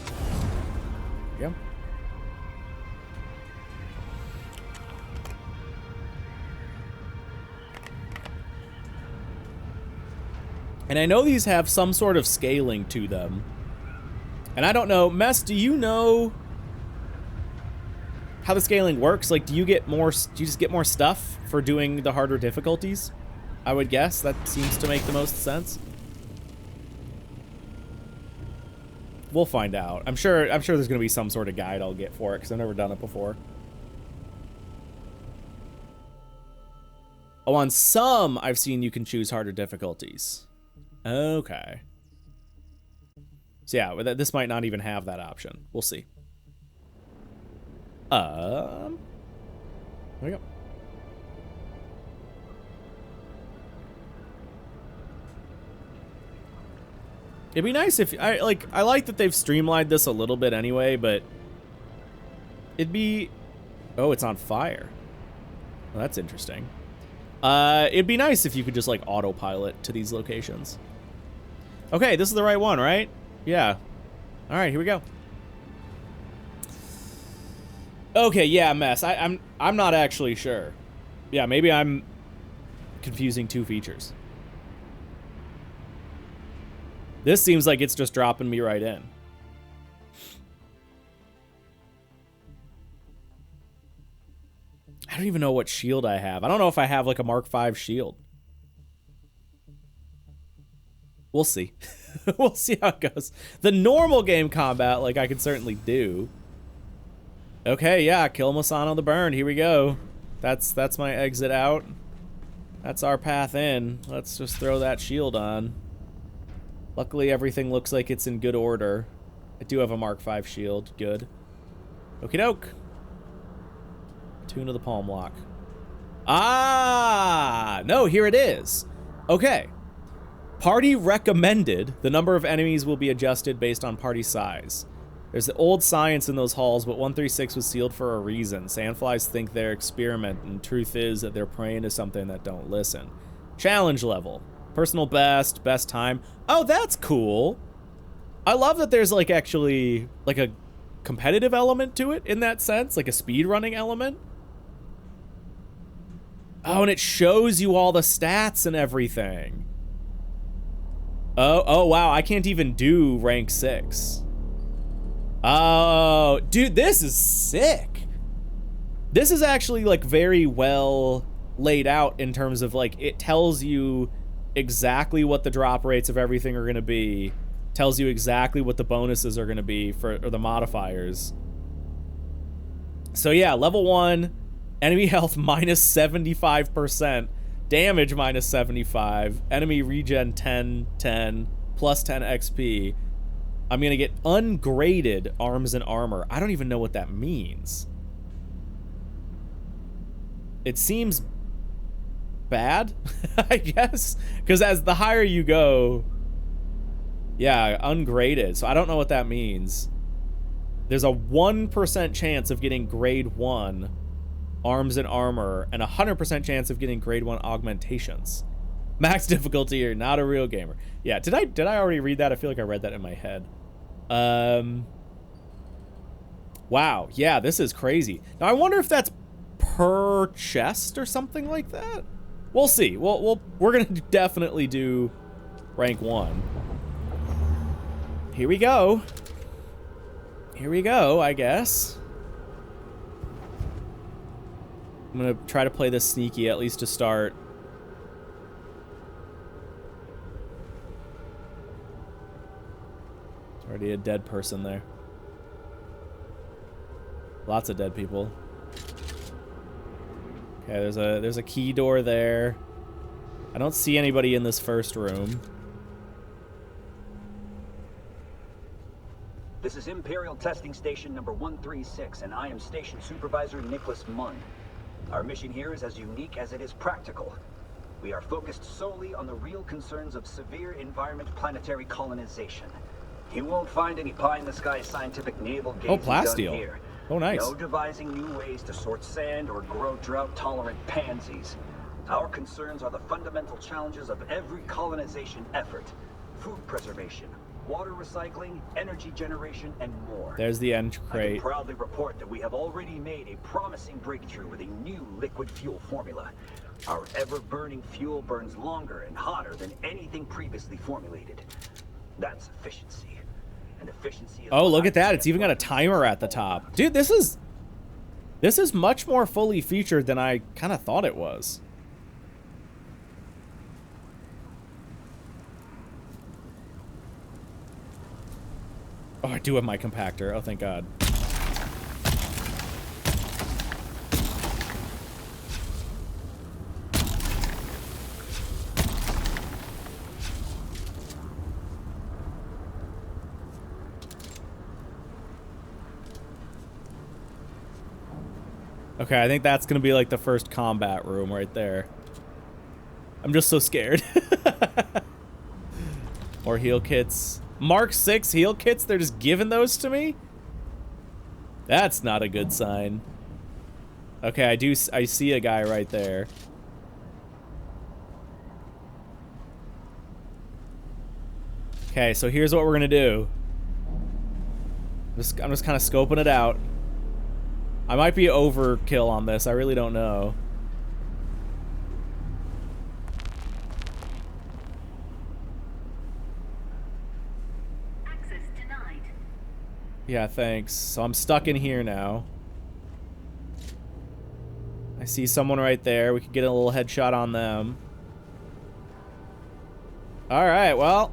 There we go. And I know these have some sort of scaling to them. And I don't know, Mess, do you know how the scaling works? Like, do you just get more stuff for doing the harder difficulties? I would guess that seems to make the most sense. We'll find out. I'm sure there's going to be some sort of guide I'll get for it, because I've never done it before. Oh, on some I've seen you can choose harder difficulties. Okay. So yeah, this might not even have that option. We'll see. There we go. It'd be nice if I like that they've streamlined this a little bit anyway, but It'd be... Oh, it's on fire. Well, that's interesting. It'd be nice if you could just, like, autopilot to these locations. Okay, this is the right one, right? Yeah. All right, here we go. Okay, yeah, mess. I'm not actually sure. Yeah, maybe I'm confusing two features. This seems like it's just dropping me right in. I don't even know what shield I have. I don't know if I have like a Mark V shield. We'll see. We'll see how it goes. The normal game combat, like, I can certainly do. Okay, yeah, kill Masano the Burn. Here we go. That's my exit out. That's our path in. Let's just throw that shield on. Luckily, everything looks like it's in good order. I do have a Mark V shield. Good. Okie doke. Tune of the Palm Lock. Ah! No, here it is. Okay. Party recommended. The number of enemies will be adjusted based on party size. There's the old science in those halls, but 136 was sealed for a reason. Sandflies think they're experiment, and truth is that they're praying to something that don't listen. Challenge level. Personal best, best time. Oh, that's cool. I love that there's, like, actually, like, a competitive element to it in that sense, like a speedrunning element. Oh, and it shows you all the stats and everything. Oh, wow, I can't even do rank 6. Oh, dude, this is sick. This is actually, like, very well laid out in terms of, like, it tells you exactly what the drop rates of everything are going to be, tells you exactly what the bonuses are going to be for, or the modifiers. So, yeah, level 1, enemy health minus 75%, damage minus 75, enemy regen 10, 10, plus 10 XP. I'm going to get ungraded arms and armor. I don't even know what that means. It seems bad, I guess. Because as the higher you go, yeah, ungraded. So I don't know what that means. There's a 1% chance of getting grade 1 arms and armor, and a 100% chance of getting grade 1 augmentations. Max difficulty, you're not a real gamer. Yeah, did I already read that? I feel like I read that in my head. Wow, yeah, this is crazy. Now I wonder if that's per chest or something like that. We'll see. We're gonna definitely do rank 1. Here we go. Here we go, I guess. I'm gonna try to play this sneaky, at least to start. There's already a dead person there. Lots of dead people. Okay, there's a key door there. I don't see anybody in this first room. This is Imperial Testing Station number 136, and I am Station Supervisor Nicholas Munn. Our mission here is as unique as it is practical. We are focused solely on the real concerns of severe environment planetary colonization. You won't find any pie-in-the-sky scientific navel gazing done here. Oh, nice. No devising new ways to sort sand or grow drought-tolerant pansies. Our concerns are the fundamental challenges of every colonization effort. Food preservation, water recycling, energy generation, and more. There's the end I crate. can proudly report that we have already made a promising breakthrough with a new liquid fuel formula. Our ever-burning fuel burns longer and hotter than anything previously formulated. That's efficiency. And efficiency is Oh, look at that. It's even got a timer at the top. Dude, this is much more fully featured than I kind of thought it was. Oh, I do have my compactor. Oh, thank God. Okay, I think that's gonna be like the first combat room right there. I'm just so scared. More heal kits. Mark 6 heal kits, they're just giving those to me? That's not a good sign. Okay, I see a guy right there. Okay, so here's what we're gonna do. I'm just kind of scoping it out. I might be overkill on this. I really don't know. Access denied. Yeah, thanks. So I'm stuck in here now. I see someone right there. We could get a little headshot on them. Alright, well.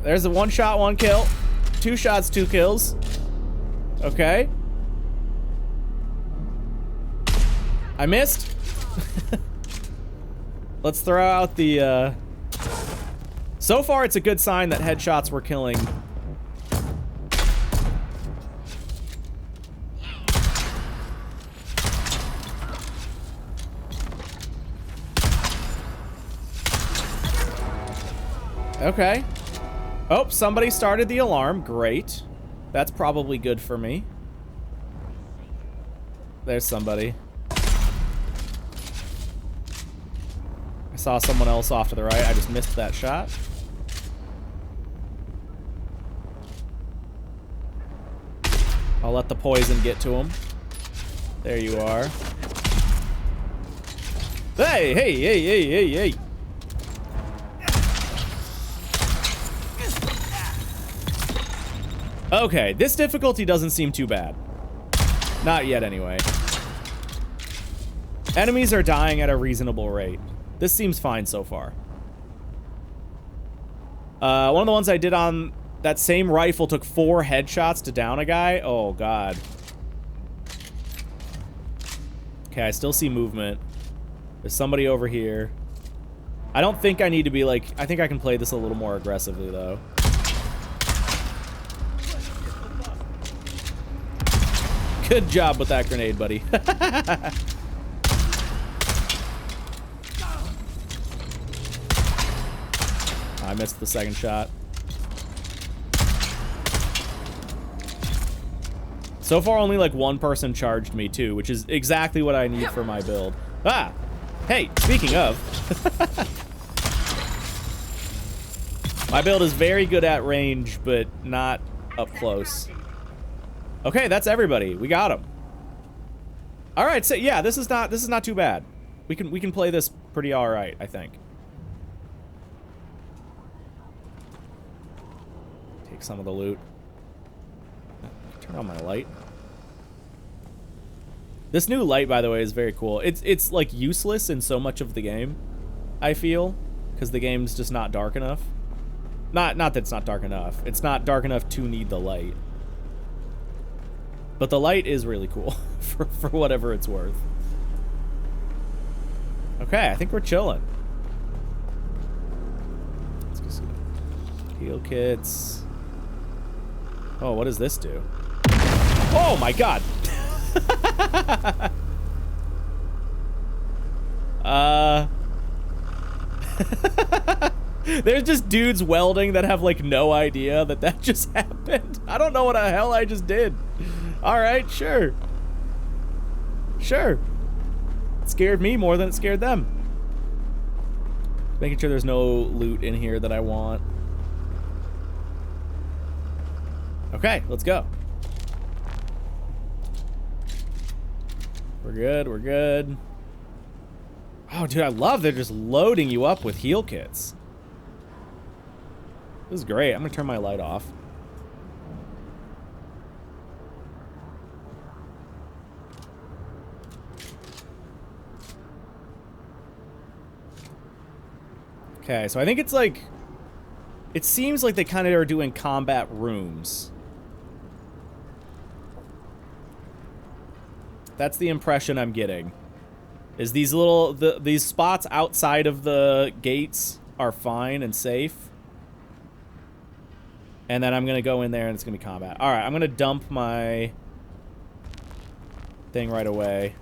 There's a 1 shot, 1 kill. 2 shots, 2 kills. Okay. I missed. Let's throw out the, So far, it's a good sign that headshots were killing. Okay. Oh, somebody started the alarm. Great. That's probably good for me. There's somebody. I saw someone else off to the right. I just missed that shot. I'll let the poison get to him. There you are. Hey, hey, hey, hey, hey, hey. Okay, this difficulty doesn't seem too bad. Not yet, anyway. Enemies are dying at a reasonable rate. This seems fine so far. One of the ones I did on that same rifle took 4 headshots to down a guy. Oh, God. Okay, I still see movement. There's somebody over here. I don't think I need to be like... I think I can play this a little more aggressively, though. Good job with that grenade, buddy. I missed the second shot. So far, only like 1 person charged me, too, which is exactly what I need for my build. Ah! Hey, speaking of... my build is very good at range, but not up close. Okay, that's everybody. We got him. All right, so yeah, this is not too bad. We can play this pretty all right, I think. Take some of the loot. Turn on my light. This new light, by the way, is very cool. It's like useless in so much of the game, I feel, because the game's just not dark enough. Not that it's not dark enough. It's not dark enough to need the light. But the light is really cool for whatever it's worth. Okay, I think we're chilling. Let's go see. Heal kits. Oh, what does this do? Oh my God! There's just dudes welding that have like no idea that just happened. I don't know what the hell I just did. Alright, sure. Sure. It scared me more than it scared them. Making sure there's no loot in here that I want. Okay, let's go. We're good, we're good. Oh, dude, I love they're just loading you up with heal kits. This is great. I'm gonna turn my light off. Okay, so I think it's like... It seems like they kind of are doing combat rooms. That's the impression I'm getting. Is these little... these spots outside of the gates are fine and safe. And then I'm going to go in there and it's going to be combat. Alright, I'm going to dump my... thing right away.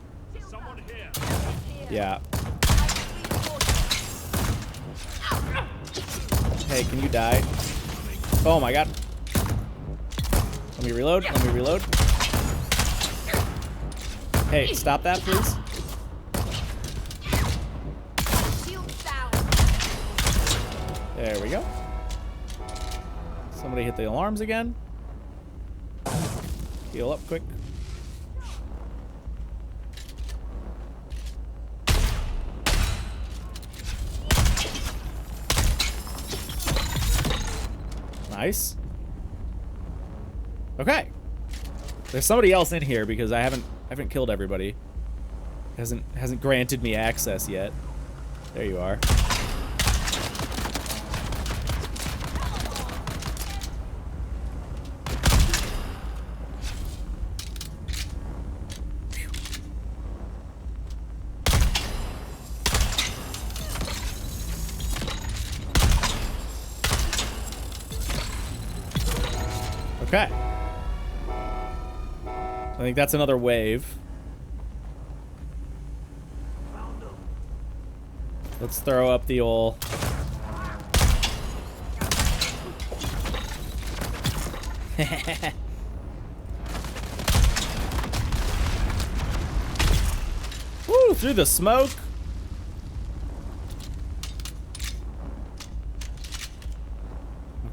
Yeah. Hey, can you die? Oh my God. Let me reload. Let me reload. Hey, stop that, please. There we go. Somebody hit the alarms again. Heal up quick. Nice. Okay. There's somebody else in here because I haven't killed everybody. Hasn't granted me access yet. There you are. Okay. I think that's another wave. Let's throw up the ol'... Woo, through the smoke.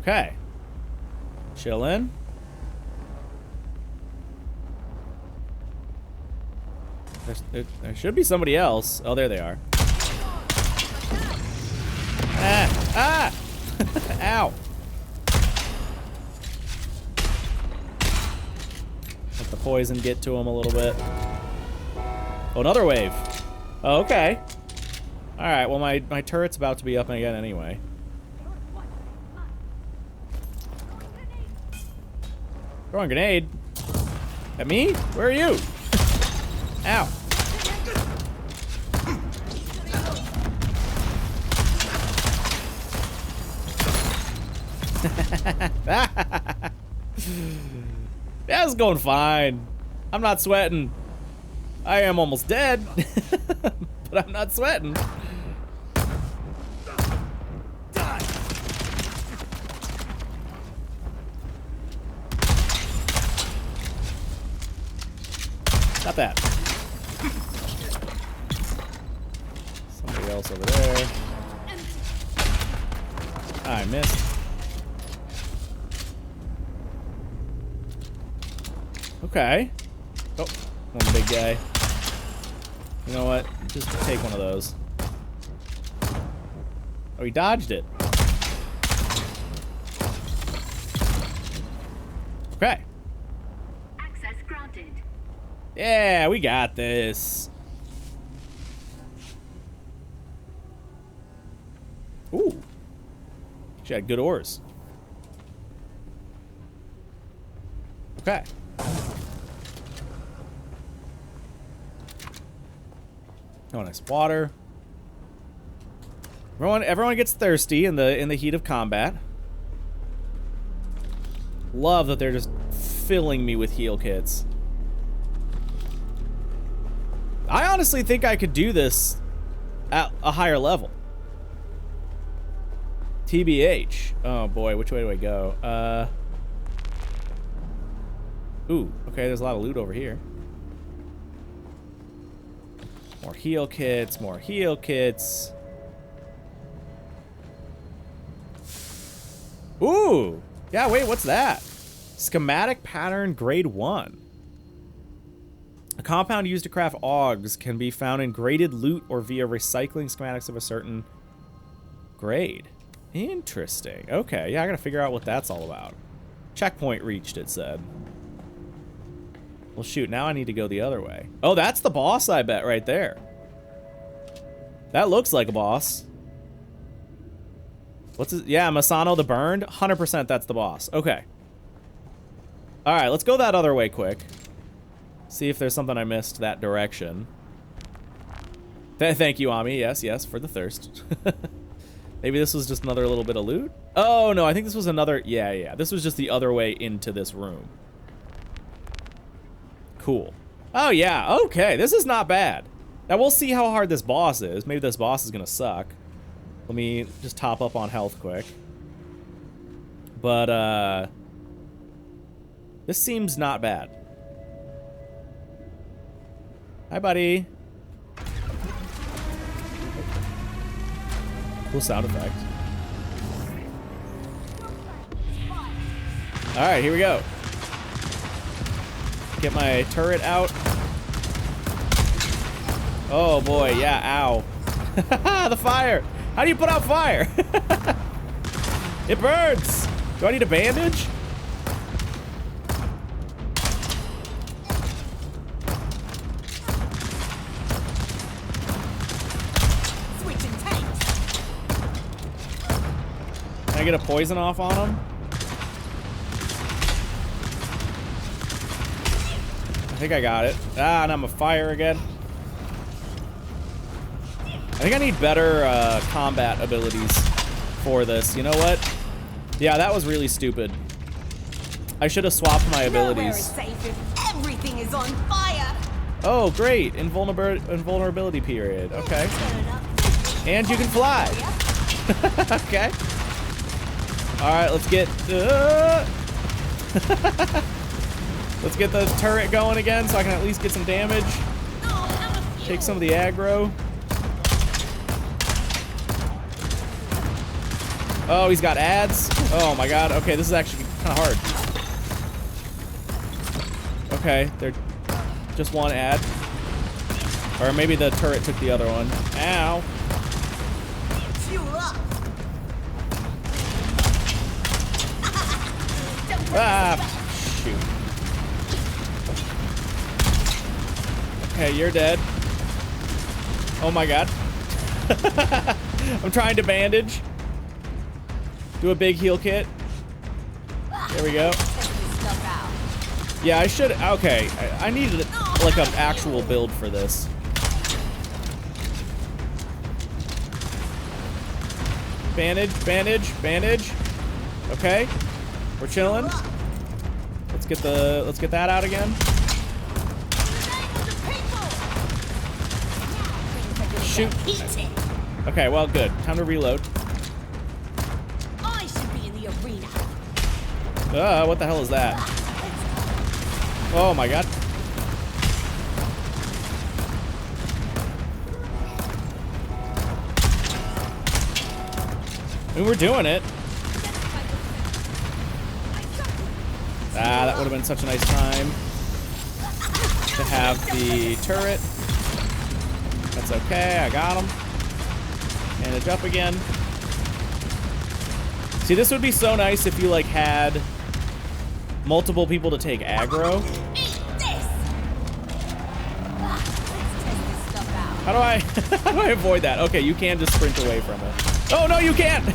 Okay. Chillin'. There should be somebody else. Oh, there they are. Ah! Ah! Ow! Let the poison get to him a little bit. Oh, another wave. Oh, okay. Alright, well, my turret's about to be up again anyway. Throwing grenade. At me? Where are you? Ow. Yeah, it's going fine. I'm not sweating. I am almost dead, but I'm not sweating. Got that. Somebody else over there. I missed. Okay. Oh, one big guy. You know what? Just take one of those. Oh, he dodged it. Okay. Access granted. Yeah, we got this. Ooh. She had good ores. Okay. Oh, nice water. Everyone gets thirsty in the heat of combat. Love that they're just filling me with heal kits. I honestly think I could do this at a higher level. TBH. Oh boy, which way do I go? Ooh, okay, there's a lot of loot over here. More heal kits, more heal kits. Ooh! Yeah, wait, what's that? Schematic pattern grade 1. A compound used to craft augs can be found in graded loot or via recycling schematics of a certain grade. Interesting. Okay, yeah, I gotta figure out what that's all about. Checkpoint reached, it said. Well, shoot, now I need to go the other way. Oh, that's the boss, I bet, right there. That looks like a boss. What's his... Yeah, Masano the Burned. 100% that's the boss. Okay. Alright, let's go that other way quick. See if there's something I missed that direction. Thank you, Ami. Yes, yes, for the thirst. Maybe this was just another little bit of loot? Oh, no, I think this was another... Yeah. This was just the other way into this room. Cool. Oh, yeah. Okay, this is not bad. Now, we'll see how hard this boss is. Maybe this boss is going to suck. Let me just top up on health quick. But, This seems not bad. Hi, buddy. Cool sound effect. Alright, here we go. Get my turret out. Oh boy, yeah, ow. The fire! How do you put out fire? It burns! Do I need a bandage? Switching tanks. Can I get a poison off on him? I think I got it. Ah, and I'm a fire again. I think I need better combat abilities for this. You know what? Yeah, that was really stupid. I should have swapped my Nowhere is abilities. safe if everything is on fire. Oh, great. Invulnerability period. Okay. Turn up. And you can fly. Okay. Alright, let's get... let's get the turret going again so I can at least get some damage. Take some of the aggro. Oh, he's got ads. Oh my god. Okay, this is actually kind of hard. Okay, they're just one ad. Or maybe the turret took the other one. Ow. Fuel up. Ah, shoot. Okay, you're dead. Oh my god. I'm trying to bandage. Do a big heal kit. There we go. Yeah, I should. Okay, I needed like an actual build for this. Bandage, bandage, bandage. Okay, we're chilling. Let's get that out again. Shoot. Okay, well, good. Time to reload. I should be in the arena. What the hell is that? Oh my god. I mean, we're doing it. Ah, that would have been such a nice time to have the turret. That's okay, I got him. Bandage up again. See, this would be so nice if you, like, had multiple people to take aggro. Eat this. Let's test this stuff out. How do I how do I avoid that? Okay, you can just sprint away from it. Oh no, you can't!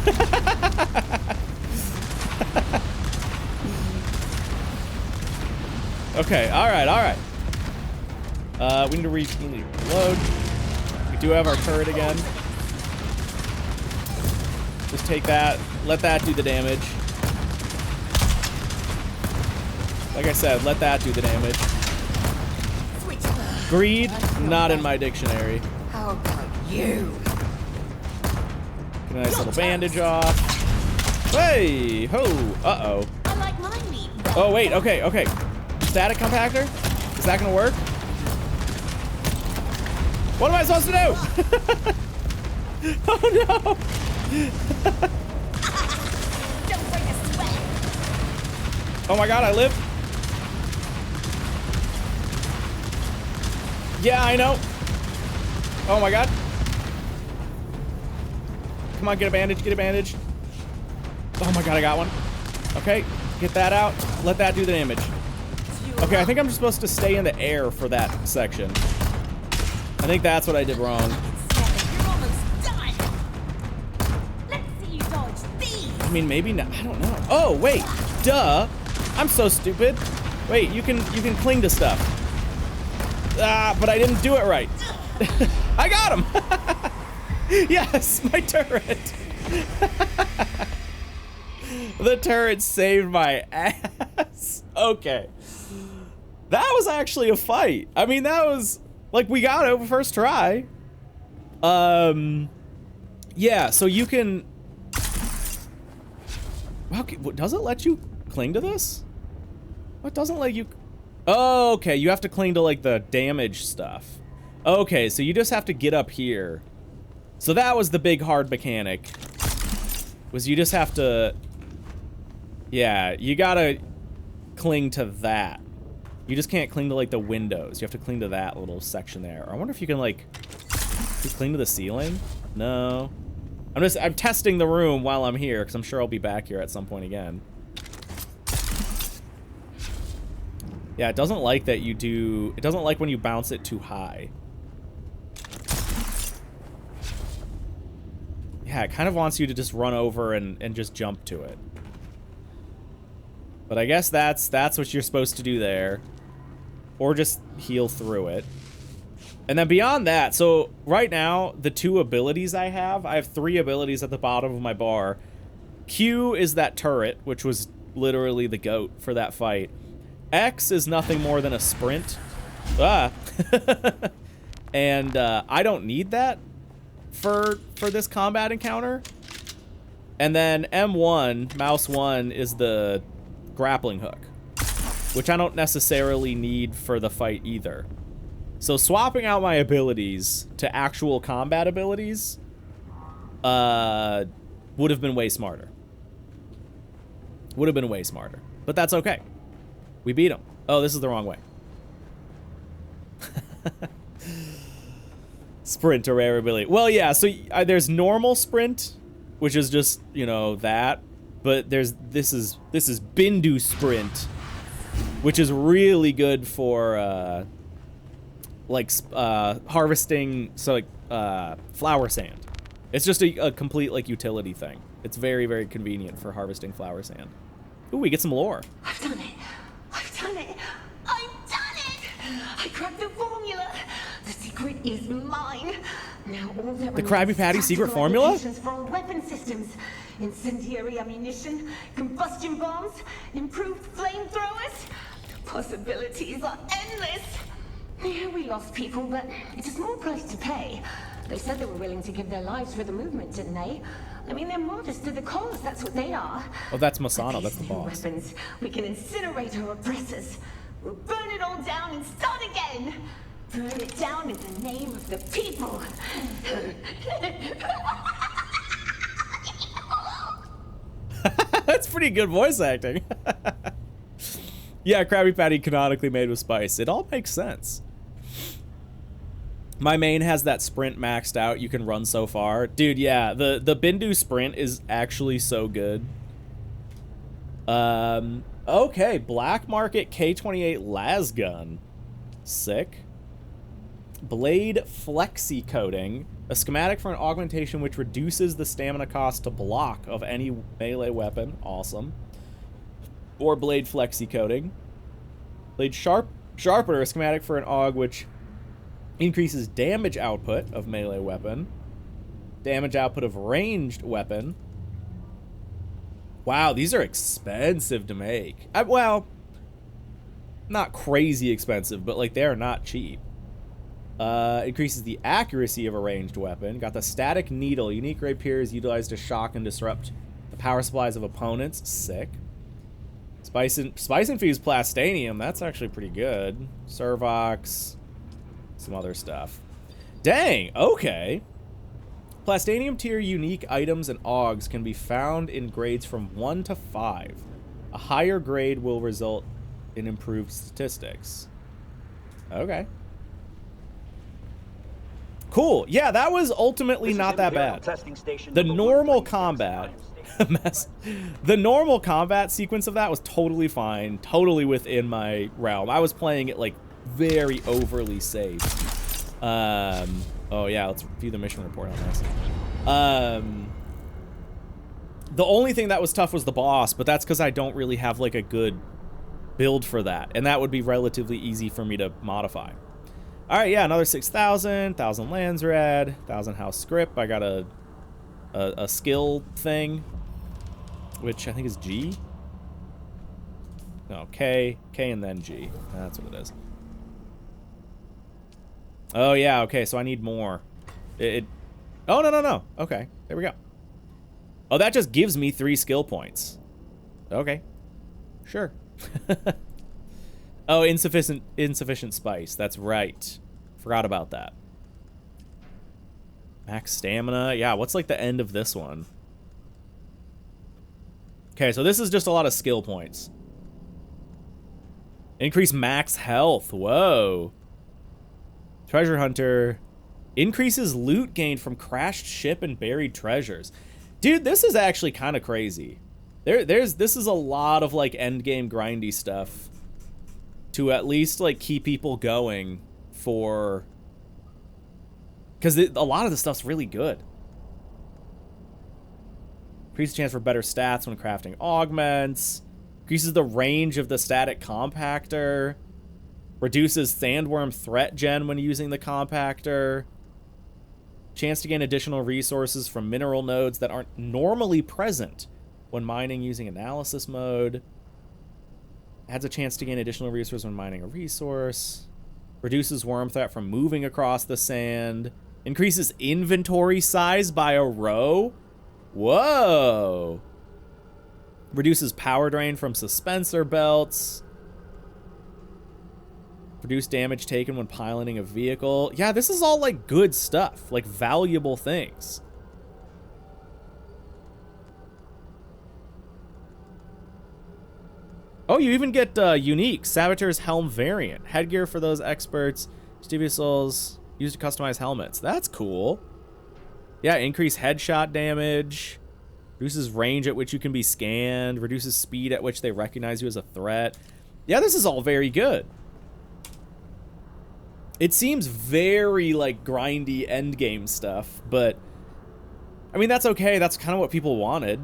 Okay, alright. We need to reload. We do have our turret again. Just take that, let that do the damage. Like I said, let that do the damage. Greed, not in my dictionary. How about you? Get a nice little bandage off. Hey, ho, uh-oh. I like my meat. Oh, wait, okay. Static compactor? Is that gonna work? What am I supposed to do? Oh no! Don't break a sweat. Oh my god, I live? Yeah, I know. Oh my god. Come on, get a bandage. Oh my god, I got one. Okay, get that out. Let that do the damage. Okay, I think I'm just supposed to stay in the air for that section. I think that's what I did wrong. You're almost done. Let's see you dodge these. I mean, maybe not. I don't know. Oh, wait. Duh. I'm so stupid. Wait, you can cling to stuff. Ah, but I didn't do it right. I got him. Yes, my turret. The turret saved my ass. Okay. That was actually a fight. I mean, that was like, we got it first try. Yeah, so you can. Wow, does it let you cling to this? What doesn't let you... Oh, okay, you have to cling to, like, the damage stuff. Okay, so you just have to get up here. So that was the big hard mechanic. Was you just have to... Yeah, you gotta cling to that. You just can't cling to, like, the windows. You have to cling to that little section there. I wonder if you can, like... You cling to the ceiling? No. I'm testing the room while I'm here, because I'm sure I'll be back here at some point again. Yeah, it doesn't like that you do... It doesn't like when you bounce it too high. Yeah, it kind of wants you to just run over and just jump to it. But I guess that's what you're supposed to do there. Or just heal through it. And then beyond that, so right now, the 2 abilities I have 3 abilities at the bottom of my bar. Q is that turret, which was literally the GOAT for that fight. X is nothing more than a sprint. Ah. And I don't need that for this combat encounter. And then M1, mouse 1, is the grappling hook, which I don't necessarily need for the fight either. So swapping out my abilities to actual combat abilities would have been way smarter. Would have been way smarter. But that's okay. We beat him. Oh, this is the wrong way. Sprint, a rare ability. Well, yeah, so there's normal sprint, which is just, you know, that. But this is Bindu sprint, which is really good for harvesting, so like flower sand. It's just a complete like utility thing. It's very, very convenient for harvesting flower sand. Ooh, we get some lore. I've done it. I've done it. I've done it. I cracked the formula. The secret is mine. Now all that The Krabby Patty secret formula? For all weapon systems, incendiary ammunition, combustion bombs, improved flamethrowers. The possibilities are endless. Yeah, we lost people, but it's a small price to pay. They said they were willing to give their lives for the movement, didn't they? I mean, they're martyrs to the cause, that's what they are. Oh, that's Masano, With that's the these new boss. Weapons, we can incinerate our oppressors. We'll burn it all down and start again. Burn it down in the name of the people. That's pretty good voice acting. Yeah, Krabby Patty canonically made with spice. It all makes sense. My main has that sprint maxed out. You can run so far. Dude, yeah, the Bindu sprint is actually so good. Okay, Black Market K28 Lasgun. Sick. Blade Flexi Coating. A schematic for an augmentation which reduces the stamina cost to block of any melee weapon. Awesome. Or Blade Flexi Coating. Blade Sharpener, a schematic for an aug which increases damage output of melee weapon. Damage output of ranged weapon. Wow, these are expensive to make. Well, not crazy expensive, but like they are not cheap. Increases the accuracy of a ranged weapon. Got the static needle. Unique rapier is utilized to shock and disrupt the power supplies of opponents. Sick. Spice infused plastanium. That's actually pretty good. Servox. Some other stuff. Dang. Okay. Plastanium tier unique items and augs can be found in grades from 1 to 5. A higher grade will result in improved statistics. Okay. Cool. Yeah, that was ultimately not that bad. The normal combat, the normal combat sequence of that was totally fine, totally within my realm. I was playing it like very overly safe. Oh yeah, let's view the mission report on this. The only thing that was tough was the boss, but that's because I don't really have like a good build for that, and that would be relatively easy for me to modify. All right, yeah, another 6,000, 1,000 lands red, 1,000 house script. I got a skill thing, which I think is G. No, K and then G. That's what it is. Oh yeah, okay, so I need more. Oh no. Okay, there we go. Oh, that just gives me 3 skill points. Okay, sure. Oh, insufficient spice. That's right. Forgot about that. Max stamina. Yeah, what's like the end of this one? Okay, so this is just a lot of skill points. Increase max health. Whoa. Treasure hunter. Increases loot gained from crashed ship and buried treasures. Dude, this is actually kind of crazy. This is a lot of like end game grindy stuff to at least like keep people going for, because a lot of the stuff's really good. Increases chance for better stats when crafting augments. Increases the range of the static compactor. Reduces sandworm threat gen when using the compactor. Chance to gain additional resources from mineral nodes that aren't normally present when mining using analysis mode. Adds a chance to gain additional resources when mining a resource. Reduces worm threat from moving across the sand. Increases inventory size by a row. Whoa. Reduces power drain from suspensor belts. Reduce damage taken when piloting a vehicle. Yeah, this is all like good stuff, like valuable things. Oh, you even get unique Saboteur's Helm variant. Headgear for those experts. Stevia Souls used to customize helmets. That's cool. Yeah, increase headshot damage. Reduces range at which you can be scanned. Reduces speed at which they recognize you as a threat. Yeah, this is all very good. It seems very, like, grindy endgame stuff, but, I mean, that's okay. That's kind of what people wanted.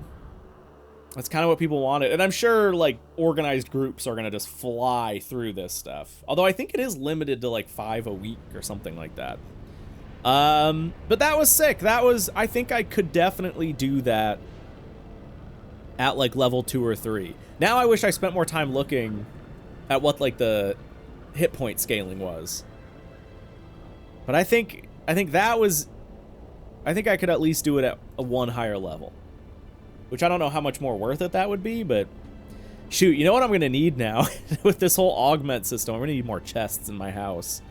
That's kind of what people wanted. And I'm sure, like, organized groups are going to just fly through this stuff. Although I think it is limited to, like, 5 a week or something like that. But that was sick. That was, I think I could definitely do that at, like, level 2 or 3. Now I wish I spent more time looking at what, like, the hit point scaling was. But I think that was, I think I could at least do it at a 1 higher level. Which I don't know how much more worth it that would be, but shoot, you know what I'm going to need now with this whole augment system? I'm going to need more chests in my house.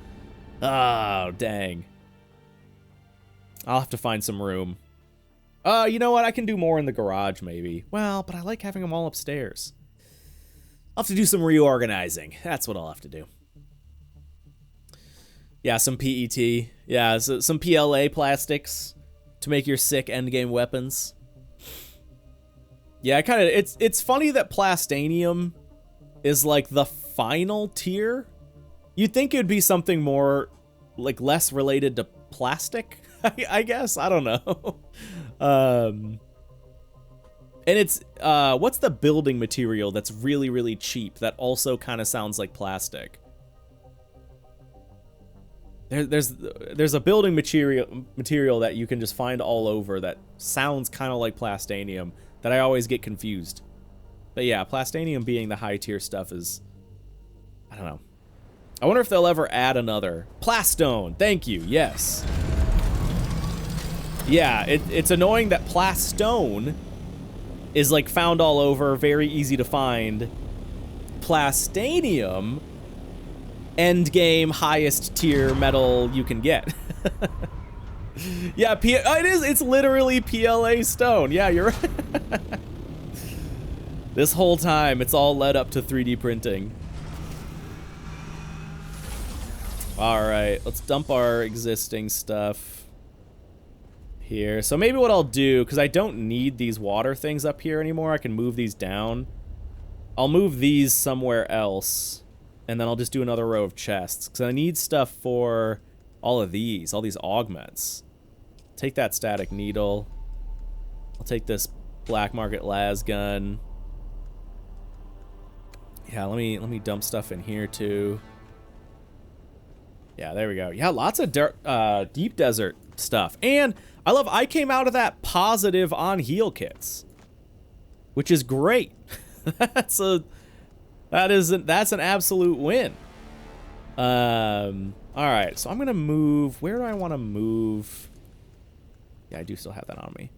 Oh, dang. I'll have to find some room. You know what? I can do more in the garage, maybe. Well, but I like having them all upstairs. I'll have to do some reorganizing. That's what I'll have to do. Yeah, some PET. Yeah, so some PLA plastics to make your sick endgame weapons. Yeah, it's funny that plastanium is like the final tier. You'd think it would be something more, like, less related to plastic, I guess. I don't know. And it's, what's the building material that's really, really cheap that also kind of sounds like plastic? There's a building material that you can just find all over that sounds kind of like plastanium that I always get confused. But yeah, plastanium being the high tier stuff is, I don't know. I wonder if they'll ever add another. Plastone, thank you, yes. Yeah, it's annoying that plastone is like found all over, very easy to find. Plastanium, end game highest tier metal you can get. Yeah, it's literally PLA stone. Yeah, you're right. This whole time, it's all led up to 3D printing. All right, let's dump our existing stuff here. So maybe what I'll do, because I don't need these water things up here anymore, I can move these down. I'll move these somewhere else, and then I'll just do another row of chests, because I need stuff for all these augments. Take that static needle. I'll take this black market las gun. Yeah, let me dump stuff in here too. Yeah, there we go. Yeah, lots of deep desert stuff. And I came out of that positive on heal kits, which is great. That's an absolute win. All right, so I'm gonna move. Where do I want to move? Yeah, I do still have that on me.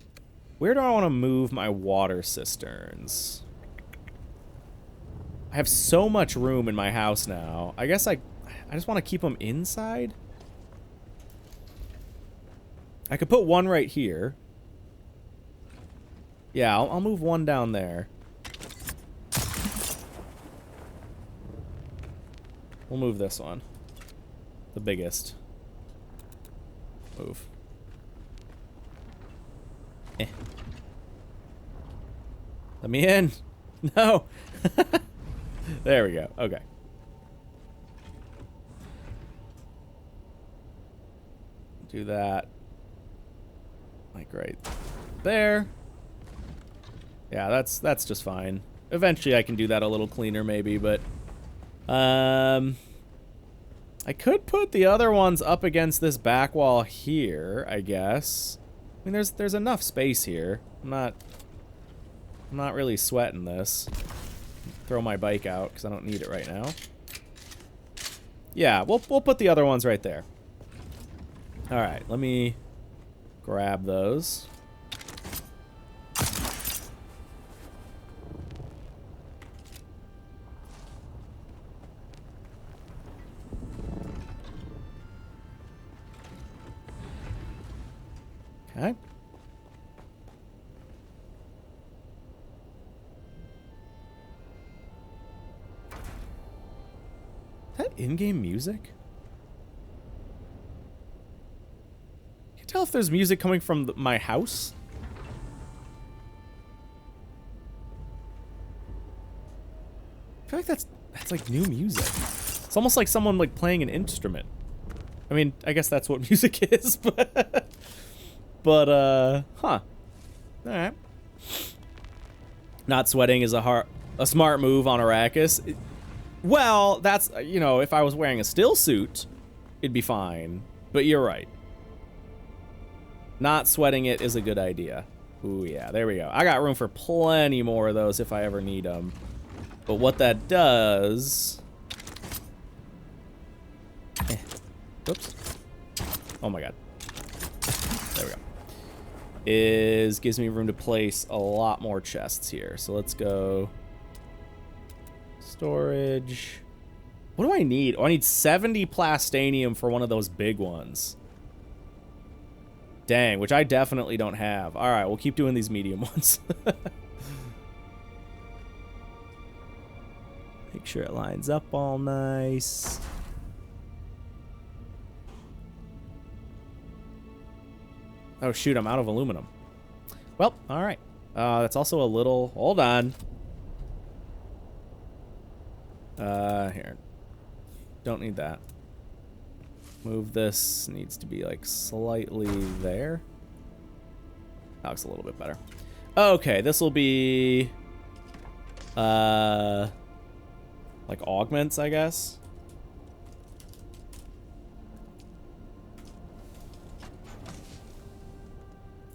Where do I want to move my water cisterns? I have so much room in my house now. I guess I just want to keep them inside. I could put one right here. Yeah, I'll move one down there. We'll move this one. The biggest. Move. Eh. Let me in. No. There we go. Okay. Do that. Like right there. Yeah, that's just fine. Eventually I can do that a little cleaner maybe, but I could put the other ones up against this back wall here, I guess. I mean, there's enough space here. I'm not really sweating this. Throw my bike out because I don't need it right now. Yeah, we'll put the other ones right there. All right, let me grab those. Okay. Is that in-game music? Can't tell if there's music coming from my house. I feel like that's like new music. It's almost like someone like playing an instrument. I mean, I guess that's what music is, but huh. All right. Not sweating is a smart move on Arrakis. Well, that's, you know, if I was wearing a still suit, it'd be fine. But you're right. Not sweating it is a good idea. Ooh, yeah, there we go. I got room for plenty more of those if I ever need them. But what that does... Oops. Oh my god. There we go. Gives me room to place a lot more chests here. So let's go... Storage. What do I need? Oh, I need 70 plastanium for one of those big ones. Dang, which I definitely don't have. All right, we'll keep doing these medium ones. Make sure it lines up all nice. Oh, shoot, I'm out of aluminum. Well, all right. That's also a little... Hold on. Here. Don't need that. Move this. Needs to be, like, slightly there. That looks a little bit better. Okay, this will be... like, augments, I guess.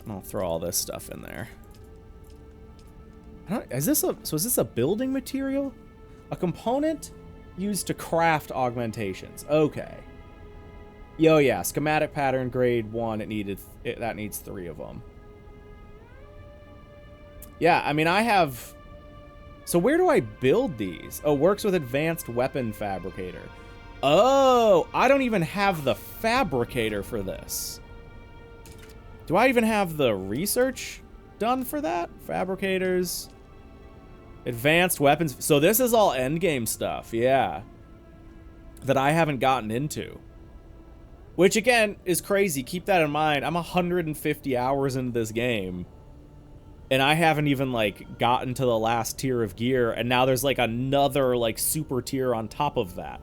I'll throw all this stuff in there. Is this a building material? A component used to craft augmentations. Okay. Yo, yeah, schematic pattern grade 1. That needs 3 of them. Yeah, I mean, I have... So where do I build these? Oh, works with advanced weapon fabricator. Oh, I don't even have the fabricator for this. Do I even have the research done for that? Fabricators. Advanced weapons. So this is all endgame stuff, yeah. That I haven't gotten into. Which, again, is crazy. Keep that in mind. I'm 150 hours into this game. And I haven't even, like, gotten to the last tier of gear. And now there's, like, another, like, super tier on top of that.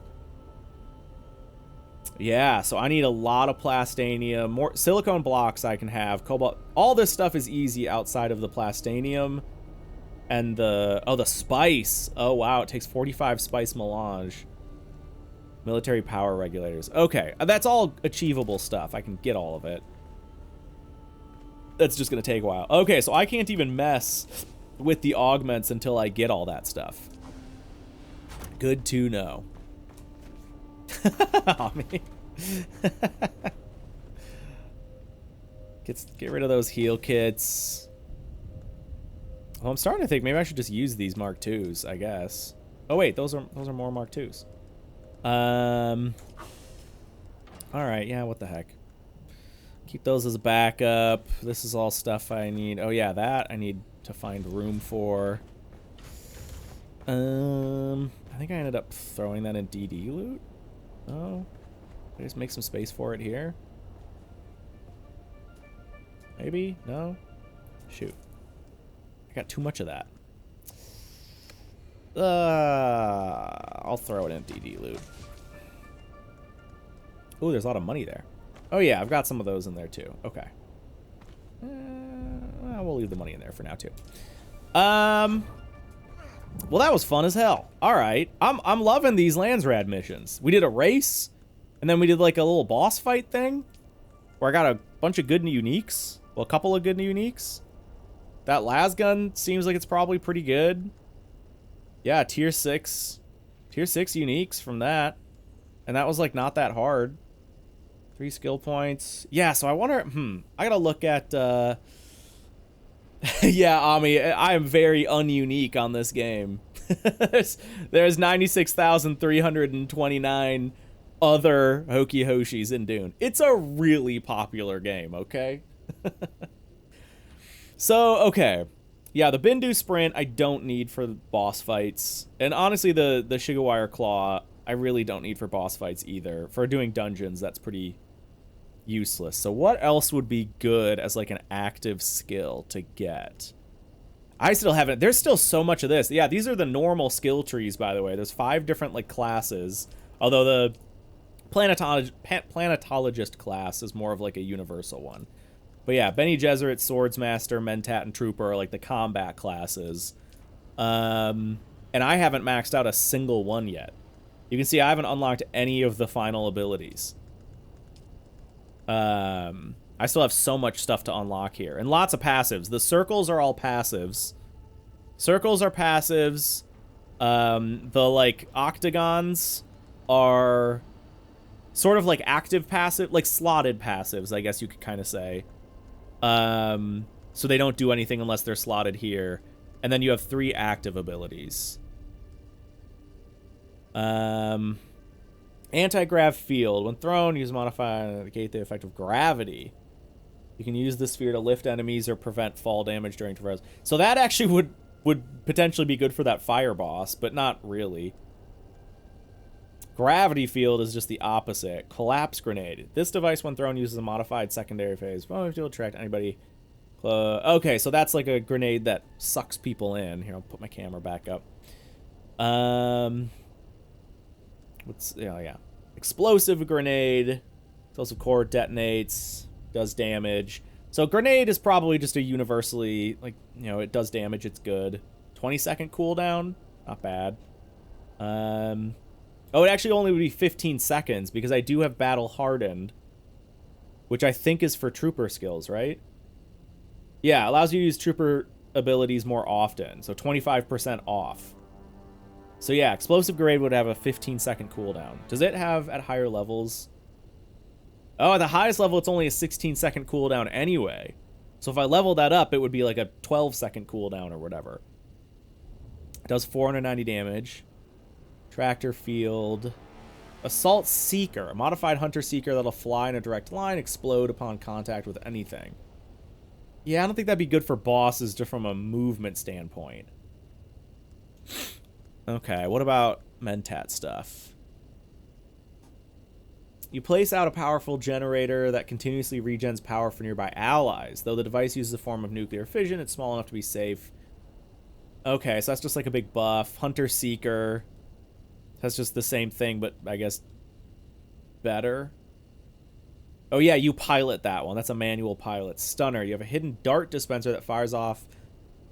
Yeah, so I need a lot of plastanium. More silicone blocks I can have. Cobalt. All this stuff is easy outside of the plastanium. And the... Oh, the spice. Oh, wow. It takes 45 spice melange. Military power regulators. Okay, that's all achievable stuff. I can get all of it. That's just going to take a while. Okay, so I can't even mess with the augments until I get all that stuff. Good to know. Oh, man. Get rid of those heal kits. Well, I'm starting to think maybe I should just use these Mark IIs, I guess. Oh wait, those are more Mark IIs. All right, yeah, what the heck. Keep those as a backup. This is all stuff I need. Oh yeah, that I need to find room for. I think I ended up throwing that in DD loot. Oh, I just make some space for it here. Maybe? No? Shoot. I got too much of that. I'll throw it in DD loot. Ooh, there's a lot of money there. Oh yeah, I've got some of those in there too. Okay. Well, we'll leave the money in there for now too. Well, that was fun as hell. All right, I'm loving these Landsrad missions. We did a race, and then we did like a little boss fight thing, where I got a bunch of good new uniques. Well, a couple of good new uniques. That lasgun seems like it's probably pretty good. Yeah, tier 6 uniques from that, and that was like not that hard. 3 skill points. Yeah, so I wonder, I gotta look at, yeah, Ami, I am very ununique on this game. there's 96,329 other HokiHoshis in Dune. It's a really popular game, okay? So, okay. Yeah, the Bindu Sprint I don't need for boss fights. And honestly, the Shigawire Claw I really don't need for boss fights either. For doing dungeons, that's pretty useless. So what else would be good as like an active skill to get? I still haven't. There's still so much of this. Yeah, these are the normal skill trees, by the way. There's 5 different like classes. Although the planetologist class is more of like a universal one. But yeah, Bene Gesserit, Swordsmaster, Mentat, and Trooper are like the combat classes. And I haven't maxed out a single one yet. You can see I haven't unlocked any of the final abilities. I still have so much stuff to unlock here. And lots of passives. The circles are all passives. Circles are passives. The, like, octagons are sort of like active passive, like slotted passives, I guess you could kind of say. So they don't do anything unless they're slotted here. And then you have 3 active abilities. Anti-grav field. When thrown, use modify to negate the effect of gravity. You can use the sphere to lift enemies or prevent fall damage during traverse. So that actually would potentially be good for that fire boss, but not really. Gravity field is just the opposite. Collapse grenade. This device, when thrown, uses a modified secondary phase. Oh, if you'll attract anybody. Okay, so that's like a grenade that sucks people in. Here, I'll put my camera back up. Yeah. Explosive grenade. Explosive core detonates. Does damage. So grenade is probably just a universally, like, you know, it does damage, it's good. 20-second cooldown. Not bad. Oh, it actually only would be 15 seconds because I do have Battle Hardened, which I think is for trooper skills, right? Yeah, allows you to use trooper abilities more often, so 25% off. So yeah, Explosive Grenade would have a 15-second cooldown. Does it have at higher levels? Oh, at the highest level, it's only a 16-second cooldown anyway. So if I level that up, it would be like a 12-second cooldown or whatever. It does 490 damage. Tractor field. Assault Seeker. A modified Hunter Seeker that'll fly in a direct line, explode upon contact with anything. Yeah, I don't think that'd be good for bosses just from a movement standpoint. Okay, what about Mentat stuff? You place out a powerful generator that continuously regens power for nearby allies. Though the device uses a form of nuclear fission, it's small enough to be safe. Okay, so that's just like a big buff. Hunter Seeker. That's just the same thing, but I guess better. Oh yeah, you pilot that one. That's a manual pilot. Stunner. You have a hidden dart dispenser that fires off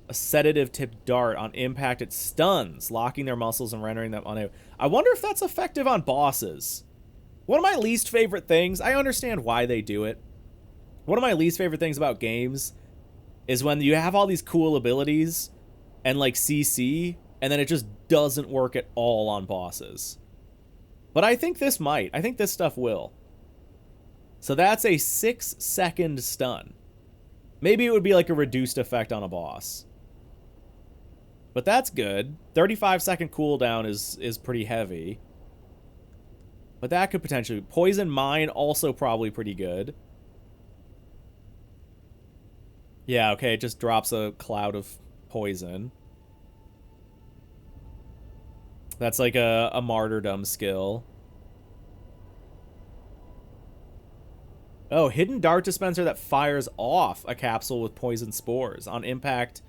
a sedative-tipped dart. On impact, it stuns, locking their muscles and rendering them unable. I wonder if that's effective on bosses. One of my least favorite things, I understand why they do it. One of my least favorite things about games is when you have all these cool abilities and like CC, and then it just doesn't work at all on bosses. But I think this might. I think this stuff will. So that's a 6-second stun. Maybe it would be like a reduced effect on a boss. But that's good. 35-second cooldown is pretty heavy. But that could potentially... Poison Mine, also probably pretty good. Yeah, okay, it just drops a cloud of poison. That's like a martyrdom skill. Oh, Hidden Dart Dispenser that fires off a capsule with poison spores. On impact,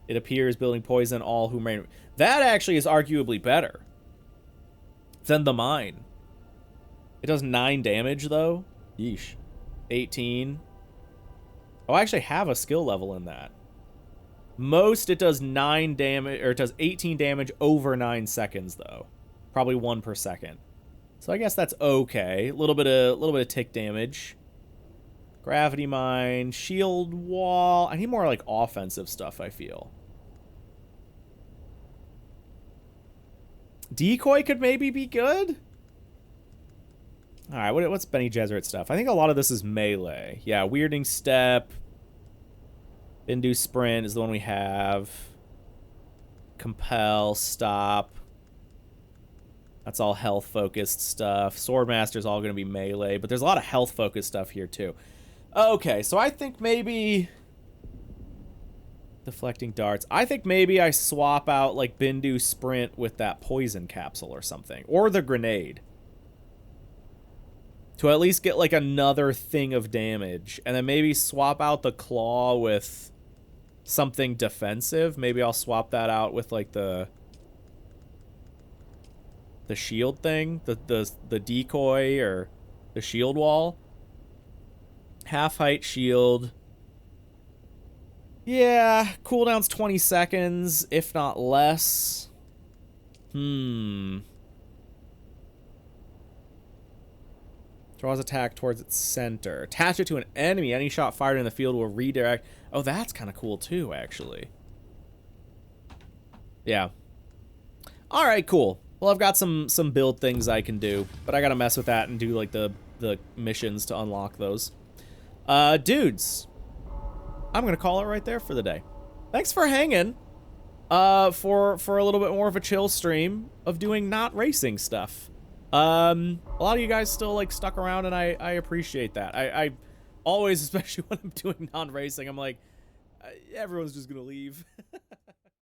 it appears building poison all who remain... That actually is arguably better than the mine. It does 9 damage, though. Yeesh. 18. Oh, I actually have a skill level in that. Most, it does 9 damage, or it does 18 damage over 9 seconds, though. Probably 1 per second. So I guess that's okay. A little bit of tick damage. Gravity Mine, Shield Wall. I need more, like, offensive stuff, I feel. Decoy could maybe be good? Alright, what's Benny Gesserit stuff? I think a lot of this is melee. Yeah, Weirding Step. Bindu Sprint is the one we have. Compel, Stop. That's all health-focused stuff. Swordmaster's all going to be melee, but there's a lot of health-focused stuff here, too. Okay, so I think maybe... Deflecting darts. I think maybe I swap out, like, Bindu Sprint with that poison capsule or something. Or the grenade. To at least get, like, another thing of damage. And then maybe swap out the claw with something defensive. Maybe I'll swap that out with, like, the shield thing. The decoy or the shield wall. Half-height shield. Yeah, cooldown's 20 seconds, if not less. Draws attack towards its center. Attach it to an enemy. Any shot fired in the field will redirect. Oh, that's kind of cool too, actually. Yeah. All right, cool. Well, I've got some build things I can do, but I gotta mess with that and do like the missions to unlock those. Dudes, I'm gonna call it right there for the day. Thanks for hanging. For a little bit more of a chill stream of doing not racing stuff. A lot of you guys still like stuck around, and I appreciate that. I always, especially when I'm doing non-racing, I'm like, everyone's just gonna leave.